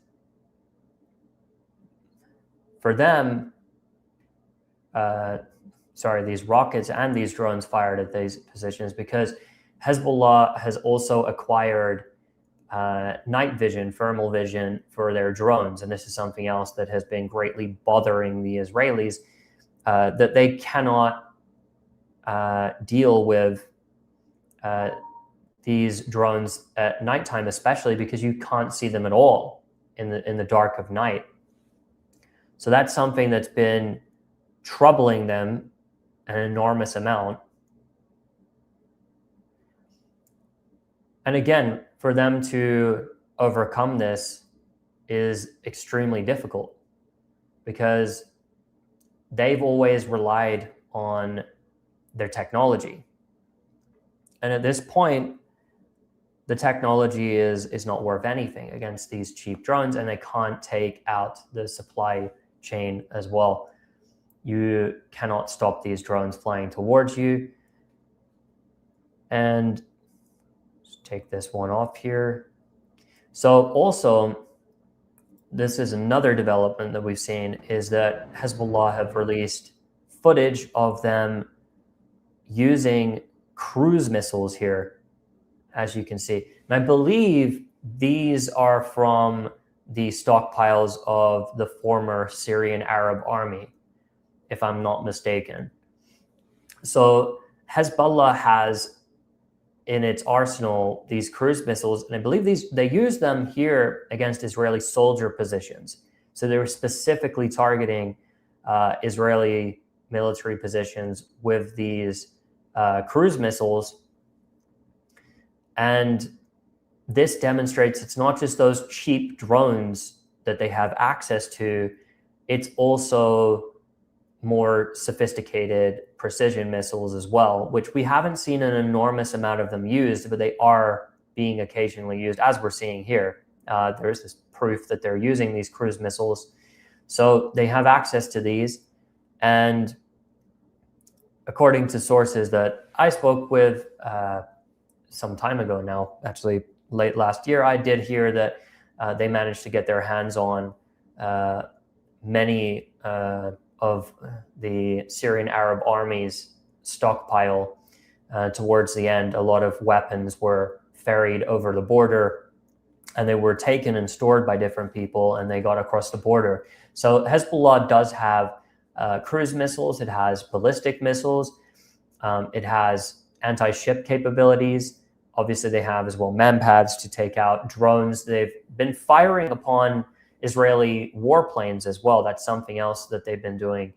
for them, these rockets and these drones fired at these positions, because Hezbollah has also acquired night vision, thermal vision for their drones. And this is something else that has been greatly bothering the Israelis, that they cannot deal with these drones at nighttime, especially because you can't see them at all in the dark of night. So that's something that's been troubling them an enormous amount. And again, for them to overcome this is extremely difficult because they've always relied on their technology. And at this point, the technology is not worth anything against these cheap drones, and they can't take out the supply chain as well. You cannot stop these drones flying towards you. And just take this one off here. So also, this is another development that we've seen, is that Hezbollah have released footage of them using cruise missiles here, as you can see. And I believe these are from the stockpiles of the former Syrian Arab army, if I'm not mistaken. So Hezbollah has in its arsenal these cruise missiles, and I believe they use them here against Israeli soldier positions. So they were specifically targeting Israeli military positions with these cruise missiles. And this demonstrates it's not just those cheap drones that they have access to, it's also more sophisticated precision missiles as well, which we haven't seen an enormous amount of them used, but they are being occasionally used, as we're seeing here. There's this proof that they're using these cruise missiles. So they have access to these. And according to sources that I spoke with some time ago now, actually late last year, I did hear that they managed to get their hands on many of the Syrian Arab army's stockpile. Towards the end, a lot of weapons were ferried over the border, and they were taken and stored by different people, and they got across the border. So Hezbollah does have cruise missiles, it has ballistic missiles, it has anti-ship capabilities. Obviously, they have as well manpads to take out drones. They've been firing upon Israeli warplanes as well. That's something else that they've been doing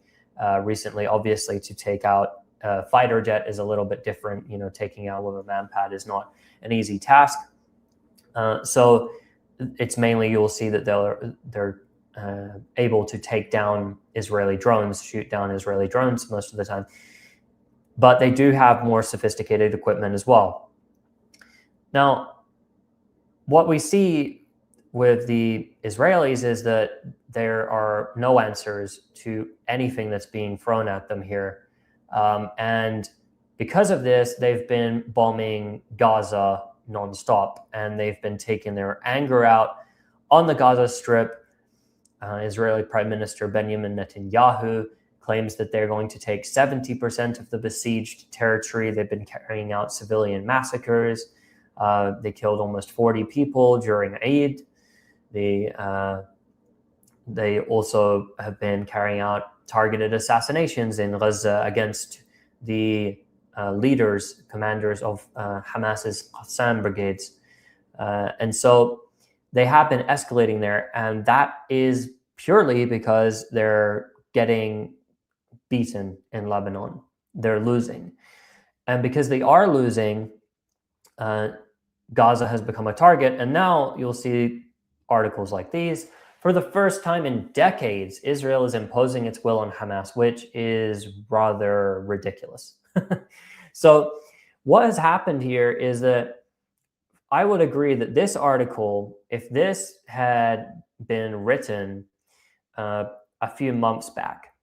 recently. Obviously, to take out a fighter jet is a little bit different. You know, taking out with a manpad is not an easy task. So it's mainly, you'll see that they're able to take down Israeli drones, shoot down Israeli drones most of the time. But they do have more sophisticated equipment as well. Now, what we see with the Israelis is that there are no answers to anything that's being thrown at them here. And because of this, they've been bombing Gaza nonstop, and they've been taking their anger out on the Gaza Strip. Israeli Prime Minister Benjamin Netanyahu claims that they're going to take 70% of the besieged territory. They've been carrying out civilian massacres. They killed almost 40 people during Eid. They also have been carrying out targeted assassinations in Gaza against the commanders of Hamas's Qassam brigades. And so they have been escalating there, and that is purely because they're getting beaten in Lebanon. They're losing. And because they are losing, Gaza has become a target. And now you'll see articles like these. For the first time in decades, Israel is imposing its will on Hamas, which is rather ridiculous. So what has happened here is that I would agree that this article, if this had been written a few months back,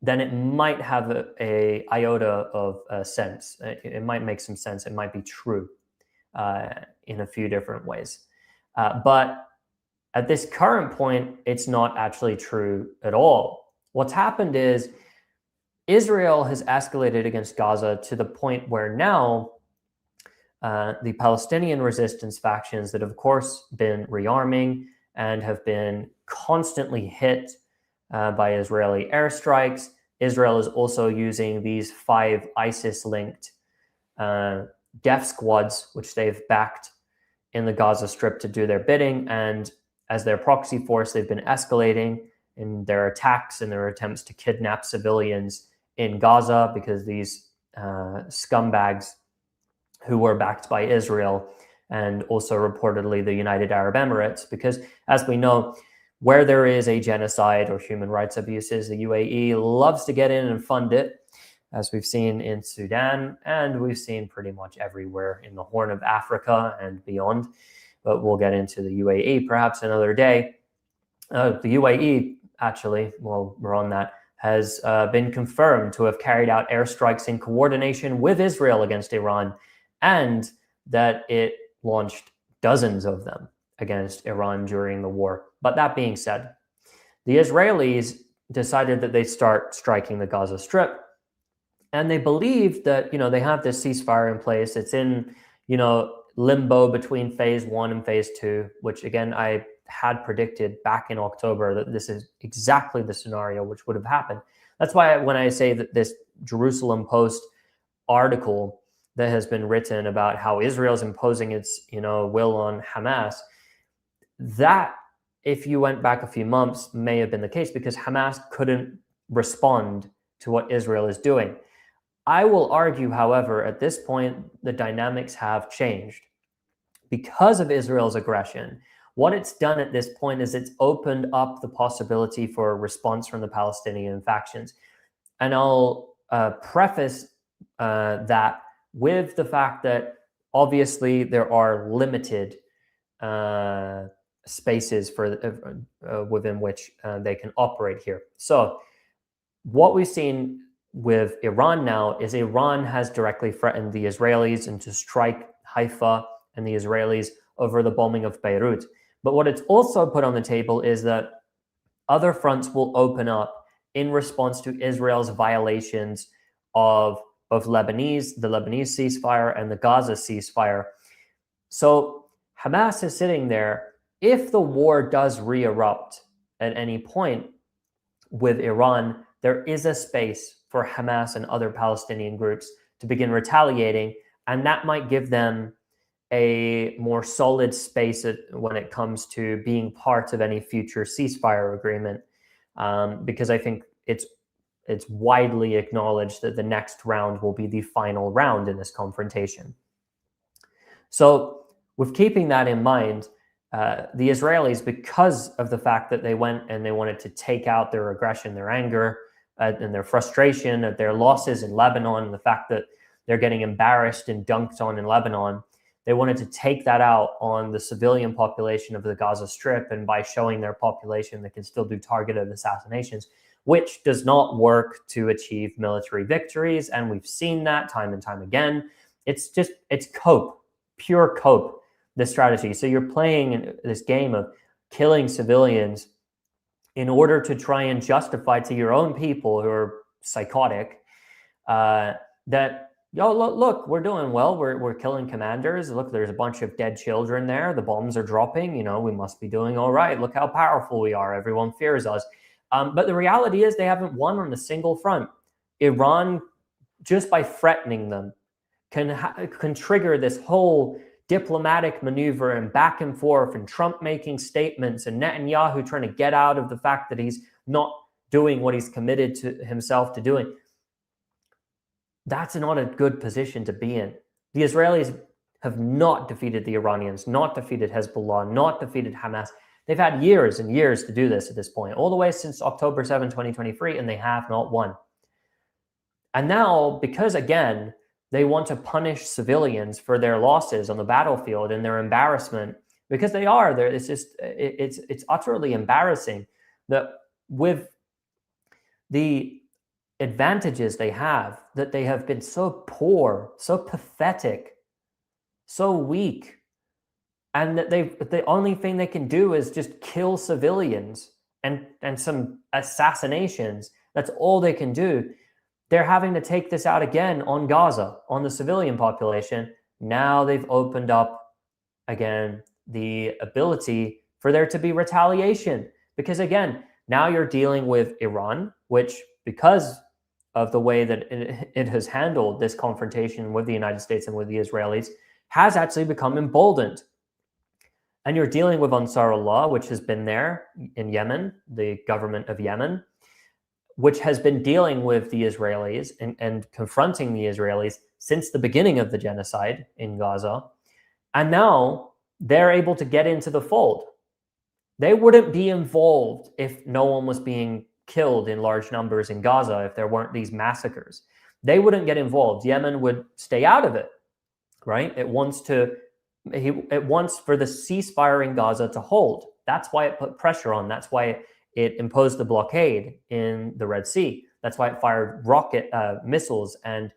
then it might have a iota of sense. It might make some sense. It might be true in a few different ways. But at this current point, it's not actually true at all. What's happened is Israel has escalated against Gaza to the point where now the Palestinian resistance factions that have, of course, been rearming and have been constantly hit by Israeli airstrikes. Israel is also using these 5 ISIS-linked death squads, which they've backed in the Gaza Strip to do their bidding. And as their proxy force, they've been escalating in their attacks and their attempts to kidnap civilians in Gaza, because these scumbags who were backed by Israel and also reportedly the United Arab Emirates, because as we know, where there is a genocide or human rights abuses, the UAE loves to get in and fund it, as we've seen in Sudan, and we've seen pretty much everywhere in the Horn of Africa and beyond. But we'll get into the UAE perhaps another day. The UAE, actually, while we're on that, has been confirmed to have carried out airstrikes in coordination with Israel against Iran, and that it launched dozens of them against Iran during the war. But that being said, the Israelis decided that they'd start striking the Gaza Strip, and they believed that, they have this ceasefire in place. It's in, limbo between phase 1 and phase 2, which again, I had predicted back in October that this is exactly the scenario which would have happened. That's why when I say that this Jerusalem Post article that has been written about how Israel is imposing its, will on Hamas, that, if you went back a few months, may have been the case because Hamas couldn't respond to what Israel is doing. I will argue, however, at this point, the dynamics have changed. Because of Israel's aggression, what it's done at this point is it's opened up the possibility for a response from the Palestinian factions. And I'll preface that with the fact that obviously there are limited spaces for within which they can operate here. So what we've seen with Iran now is Iran has directly threatened the Israelis and to strike Haifa and the Israelis over the bombing of Beirut. But what it's also put on the table is that other fronts will open up in response to Israel's violations of both the Lebanese ceasefire and the Gaza ceasefire. So Hamas is sitting there. If the war does re-erupt at any point with Iran, there is a space for Hamas and other Palestinian groups to begin retaliating, and that might give them a more solid space when it comes to being part of any future ceasefire agreement, because I think it's widely acknowledged that the next round will be the final round in this confrontation. So with keeping that in mind, the Israelis, because of the fact that they went and they wanted to take out their aggression, their anger, and their frustration at their losses in Lebanon, and the fact that they're getting embarrassed and dunked on in Lebanon, they wanted to take that out on the civilian population of the Gaza Strip, and by showing their population they can still do targeted assassinations, which does not work to achieve military victories. And we've seen that time and time again. It's cope, pure cope, this strategy. So you're playing this game of killing civilians in order to try and justify to your own people who are psychotic that, look, we're doing well. We're killing commanders. Look, there's a bunch of dead children there. The bombs are dropping. We must be doing all right. Look how powerful we are. Everyone fears us. But the reality is they haven't won on a single front. Iran, just by threatening them, can trigger this whole diplomatic maneuver and back and forth, and Trump making statements and Netanyahu trying to get out of the fact that he's not doing what he's committed to himself to doing. That's not a good position to be in. The Israelis have not defeated the Iranians, not defeated Hezbollah, not defeated Hamas. They've had years and years to do this at this point, all the way since October 7, 2023, and they have not won. And now, because again, they want to punish civilians for their losses on the battlefield and their embarrassment, because they are there. It's utterly embarrassing that with the advantages they have, that they have been so poor, so pathetic, so weak, and that the only thing they can do is just kill civilians and some assassinations. That's all they can do. They're having to take this out again on Gaza, on the civilian population. Now they've opened up, again, the ability for there to be retaliation. Because again, now you're dealing with Iran, which, because of the way that it has handled this confrontation with the United States and with the Israelis, has actually become emboldened. And you're dealing with Ansarullah, which has been there in Yemen, the government of Yemen, which has been dealing with the Israelis and confronting the Israelis since the beginning of the genocide in Gaza. And now they're able to get into the fold. They wouldn't be involved if no one was being killed in large numbers in Gaza, if there weren't these massacres. They wouldn't get involved. Yemen would stay out of it, right? It wants for the ceasefire in Gaza to hold. That's why it put pressure on. That's why it imposed the blockade in the Red Sea. That's why it fired rocket missiles and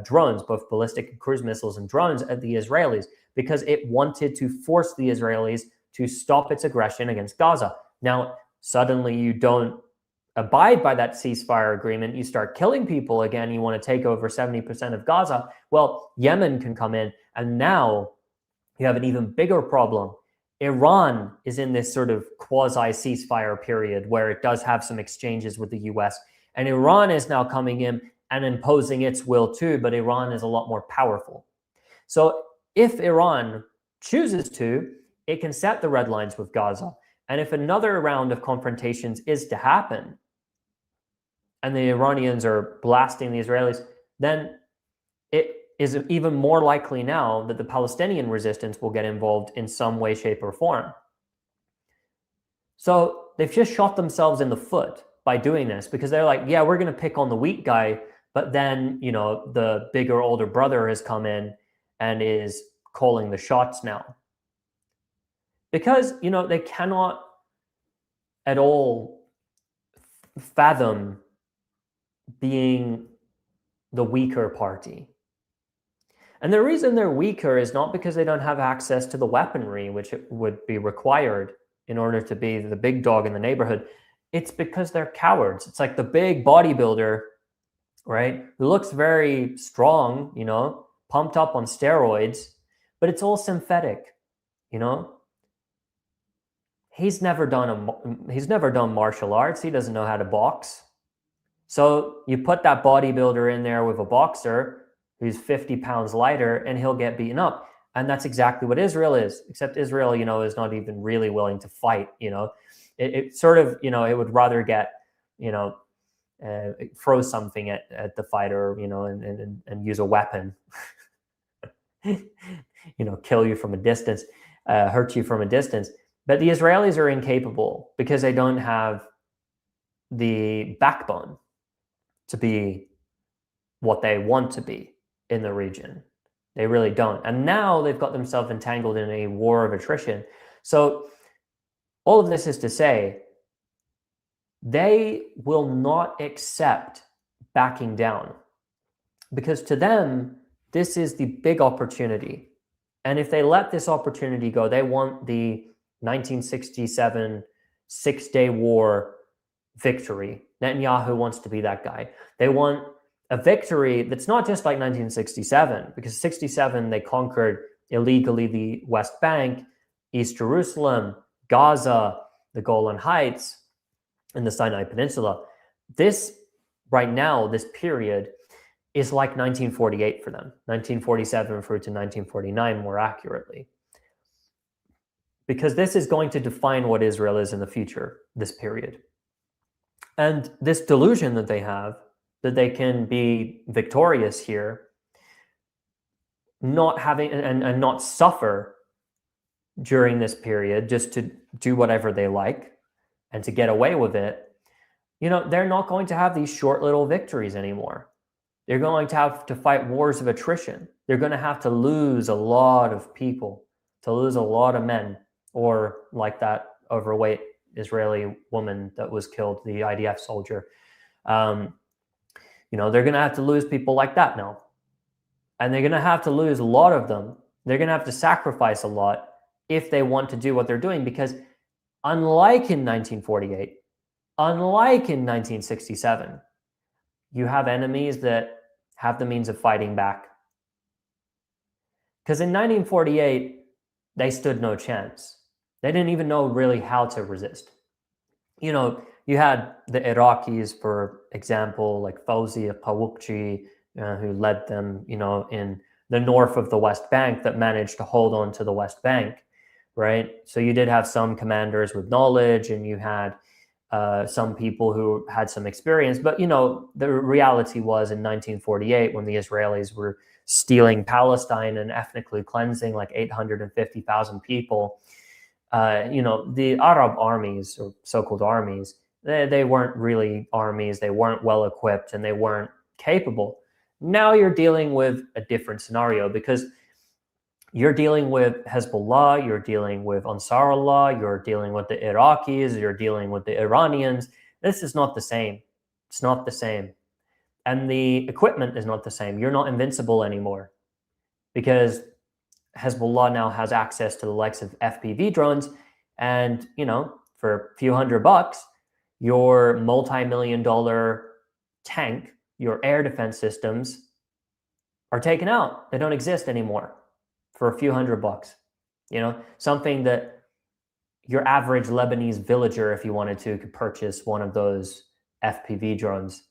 drones, both ballistic and cruise missiles and drones at the Israelis, because it wanted to force the Israelis to stop its aggression against Gaza. Now, suddenly you don't abide by that ceasefire agreement, you start killing people again, you want to take over 70% of Gaza, well, Yemen can come in, and now you have an even bigger problem. Iran is in this sort of quasi-ceasefire period where it does have some exchanges with the US, and Iran is now coming in and imposing its will too, but Iran is a lot more powerful. So if Iran chooses to, it can set the red lines with Gaza. And if another round of confrontations is to happen, and the Iranians are blasting the Israelis, then it is even more likely now that the Palestinian resistance will get involved in some way, shape, or form. So they've just shot themselves in the foot by doing this, because they're like, yeah, we're going to pick on the weak guy, but then, you know, the bigger, older brother has come in and is calling the shots now. Because, you know, they cannot at all fathom being the weaker party. And the reason they're weaker is not because they don't have access to the weaponry, which would be required in order to be the big dog in the neighborhood. It's because they're cowards. It's like the big bodybuilder, right, who looks very strong, you know, pumped up on steroids, but it's all synthetic, you know. He's never done martial arts. He doesn't know how to box. So you put that bodybuilder in there with a boxer who's 50 pounds lighter, and he'll get beaten up. And that's exactly what Israel is, except Israel, you know, is not even really willing to fight, you know. It sort of, you know, it would rather get, you know, throw something at the fighter, you know, and use a weapon, you know, kill you from a distance, hurt you from a distance. But the Israelis are incapable because they don't have the backbone to be what they want to be in the region. They really don't. And now they've got themselves entangled in a war of attrition. So all of this is to say, they will not accept backing down, because to them, this is the big opportunity. And if they let this opportunity go, they want the 1967 Six-Day War victory. Netanyahu wants to be that guy. They want a victory that's not just like 1967, because 67 they conquered illegally the West Bank, East Jerusalem, Gaza, the Golan Heights, and the Sinai Peninsula. This right now, this period, is like 1948 for them, 1947 through to 1949 more accurately. Because this is going to define what Israel is in the future, this period. And this delusion that they have, that they can be victorious here, not having and not suffer during this period, just to do whatever they like and to get away with it, you know, they're not going to have these short little victories anymore. They're going to have to fight wars of attrition. They're going to have to lose a lot of people, to lose a lot of men, or like that overweight Israeli woman that was killed, the IDF soldier. You know, they're going to have to lose people like that now. And they're going to have to lose a lot of them. They're going to have to sacrifice a lot if they want to do what they're doing, because unlike in 1948, unlike in 1967, you have enemies that have the means of fighting back. Because in 1948, they stood no chance. They didn't even know really how to resist. You know, you had the Iraqis, for example, like Fawzi al-Qawuqji, who led them, you know, in the north of the West Bank, that managed to hold on to the West Bank, right? So you did have some commanders with knowledge, and you had some people who had some experience. But, the reality was in 1948, when the Israelis were stealing Palestine and ethnically cleansing like 850,000 people, the Arab armies, or so-called armies, they weren't really armies. They weren't well equipped and they weren't capable. Now you're dealing with a different scenario, because you're dealing with Hezbollah, you're dealing with Ansar Allah, you're dealing with the Iraqis, you're dealing with the Iranians. This is not the same. It's not the same. And the equipment is not the same. You're not invincible anymore, because Hezbollah now has access to the likes of FPV drones. And, for a few $100, your multi-million-dollar tank, your air defense systems are taken out. They don't exist anymore for a few $100. Something that your average Lebanese villager, if you wanted to, could purchase one of those FPV drones.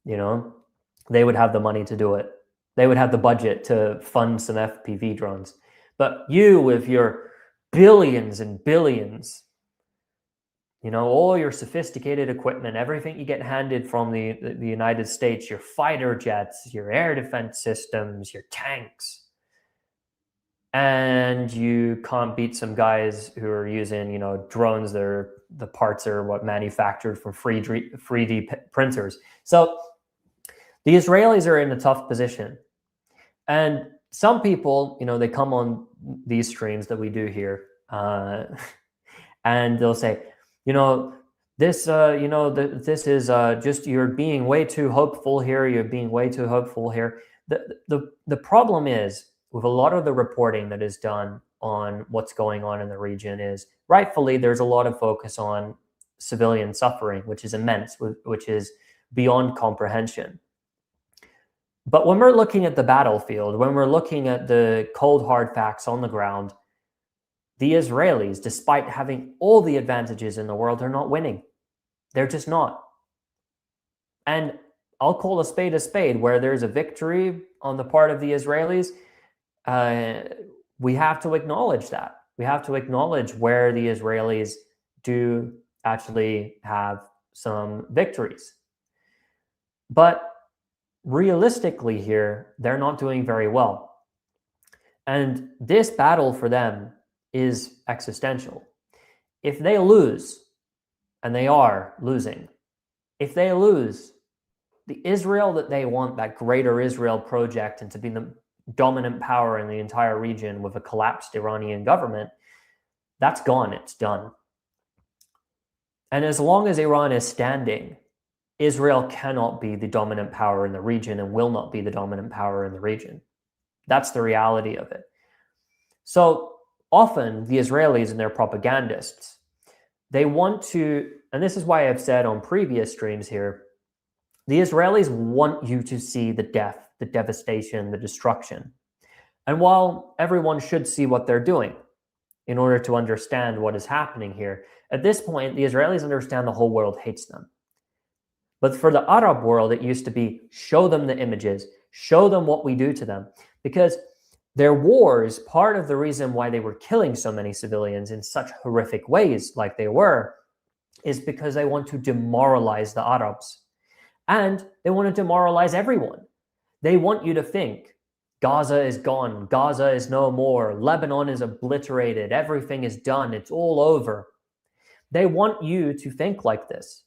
They would have the money to do it. They would have the budget to fund some FPV drones. But you, with your billions and billions, all your sophisticated equipment, everything you get handed from the United States, your fighter jets, your air defense systems, your tanks, and you can't beat some guys who are using, drones that are, the parts are manufactured from 3D printers. So the Israelis are in a tough position. And some people, they come on these streams that we do here, and they'll say, this is just, you're being way too hopeful here. You're being way too hopeful here. The problem is, with a lot of the reporting that is done on what's going on in the region, is rightfully there's a lot of focus on civilian suffering, which is immense, which is beyond comprehension. But when we're looking at the battlefield, when we're looking at the cold, hard facts on the ground, the Israelis, despite having all the advantages in the world, are not winning. They're just not. And I'll call a spade, where there's a victory on the part of the Israelis. We have to acknowledge that. We have to acknowledge where the Israelis do actually have some victories. But realistically here, they're not doing very well. And this battle for them is existential. If they lose, and they are losing, if they lose, the Israel that they want, that greater Israel project, and to be the dominant power in the entire region with a collapsed Iranian government, that's gone. It's done. And as long as Iran is standing, Israel cannot be the dominant power in the region and will not be the dominant power in the region. That's the reality of it. So often the Israelis and their propagandists, they want to, and this is why I've said on previous streams here, the Israelis want you to see the death, the devastation, the destruction. And while everyone should see what they're doing in order to understand what is happening here, at this point, the Israelis understand the whole world hates them. But for the Arab world, it used to be, show them the images, show them what we do to them. Because their wars, part of the reason why they were killing so many civilians in such horrific ways like they were, is because they want to demoralize the Arabs. And they want to demoralize everyone. They want you to think Gaza is gone, Gaza is no more, Lebanon is obliterated, everything is done, it's all over. They want you to think like this.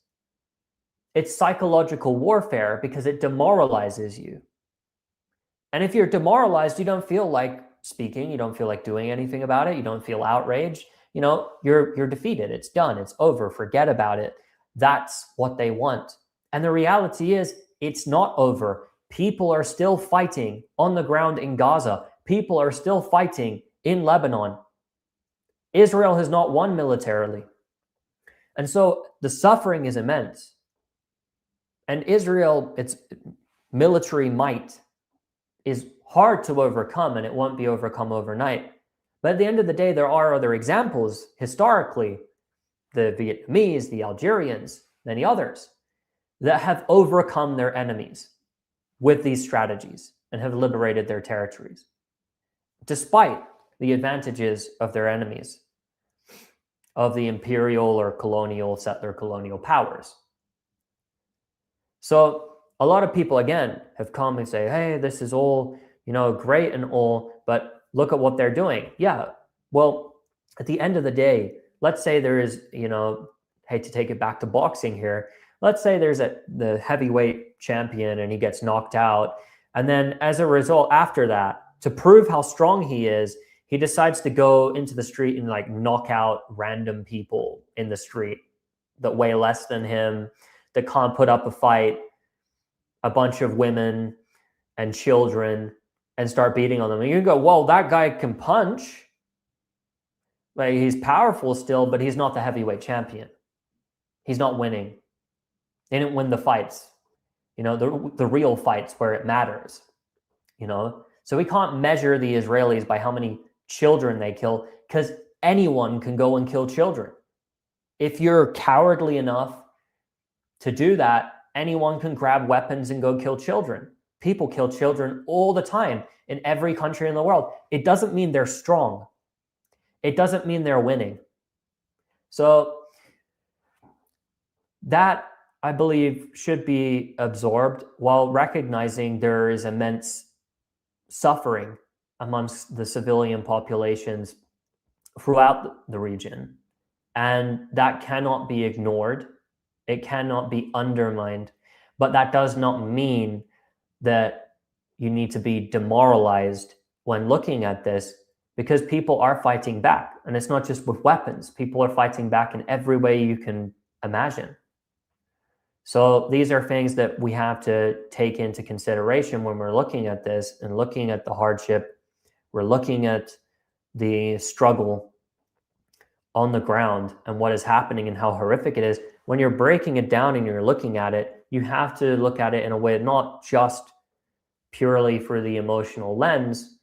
It's psychological warfare because it demoralizes you. And if you're demoralized, you don't feel like speaking, you don't feel like doing anything about it, you don't feel outraged, you're defeated, it's done, it's over, forget about it. That's what they want. And the reality is, it's not over. People are still fighting on the ground in Gaza. People are still fighting in Lebanon. Israel has not won militarily. And so the suffering is immense. And Israel, its military might is hard to overcome, and it won't be overcome overnight. But at the end of the day, there are other examples historically, the Vietnamese, the Algerians, many others, that have overcome their enemies with these strategies and have liberated their territories, despite the advantages of their enemies. of the imperial or colonial, settler colonial powers. So a lot of people, again, have come and say, hey, this is all, great and all, but look at what they're doing. Yeah, well, at the end of the day, let's say there is, hate to take it back to boxing here. Let's say there's the heavyweight champion and he gets knocked out. And then as a result, after that, to prove how strong he is, he decides to go into the street and like knock out random people in the street that weigh less than him, that can't put up a fight, a bunch of women and children, and start beating on them. And you go, well, that guy can punch. Like, he's powerful still, but he's not the heavyweight champion. He's not winning. They didn't win the fights, the real fights where it matters, So we can't measure the Israelis by how many children they kill, because anyone can go and kill children. If you're cowardly enough to do that, anyone can grab weapons and go kill children. People kill children all the time in every country in the world. It doesn't mean they're strong. It doesn't mean they're winning. So that, I believe, should be absorbed while recognizing there is immense suffering amongst the civilian populations throughout the region. And that cannot be ignored. It cannot be undermined. But that does not mean that you need to be demoralized when looking at this, because people are fighting back. And it's not just with weapons. People are fighting back in every way you can imagine. So these are things that we have to take into consideration when we're looking at this and looking at the hardship. We're looking at the struggle on the ground and what is happening and how horrific it is. When you're breaking it down and you're looking at it, you have to look at it in a way not just purely through the emotional lens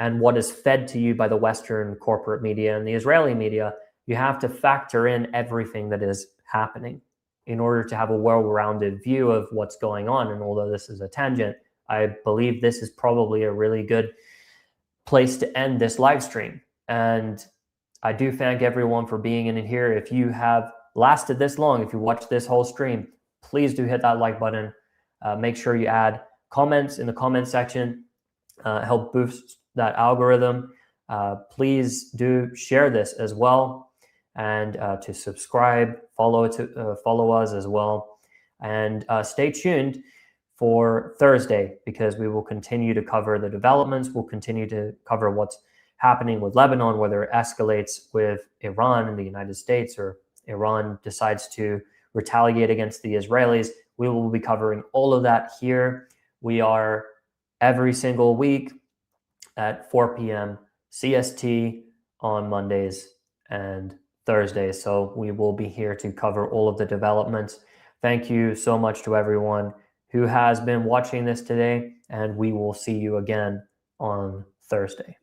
and what is fed to you by the Western corporate media and the Israeli media. You have to factor in everything that is happening in order to have a well-rounded view of what's going on. And although this is a tangent, I believe this is probably a really good place to end this live stream. And I do thank everyone for being in here. If you have lasted this long, if you watched this whole stream, please do hit that like button. Make sure you add comments in the comment section, help boost that algorithm. Please do share this as well, and to subscribe, follow us as well, and stay tuned for Thursday, because we will continue to cover the developments. We'll continue to cover what's happening with Lebanon, whether it escalates with Iran and the United States, or Iran decides to retaliate against the Israelis. We will be covering all of that here. We are every single week at 4 p.m. CST on Mondays and Thursdays. So we will be here to cover all of the developments. Thank you so much to everyone who has been watching this today, and we will see you again on Thursday.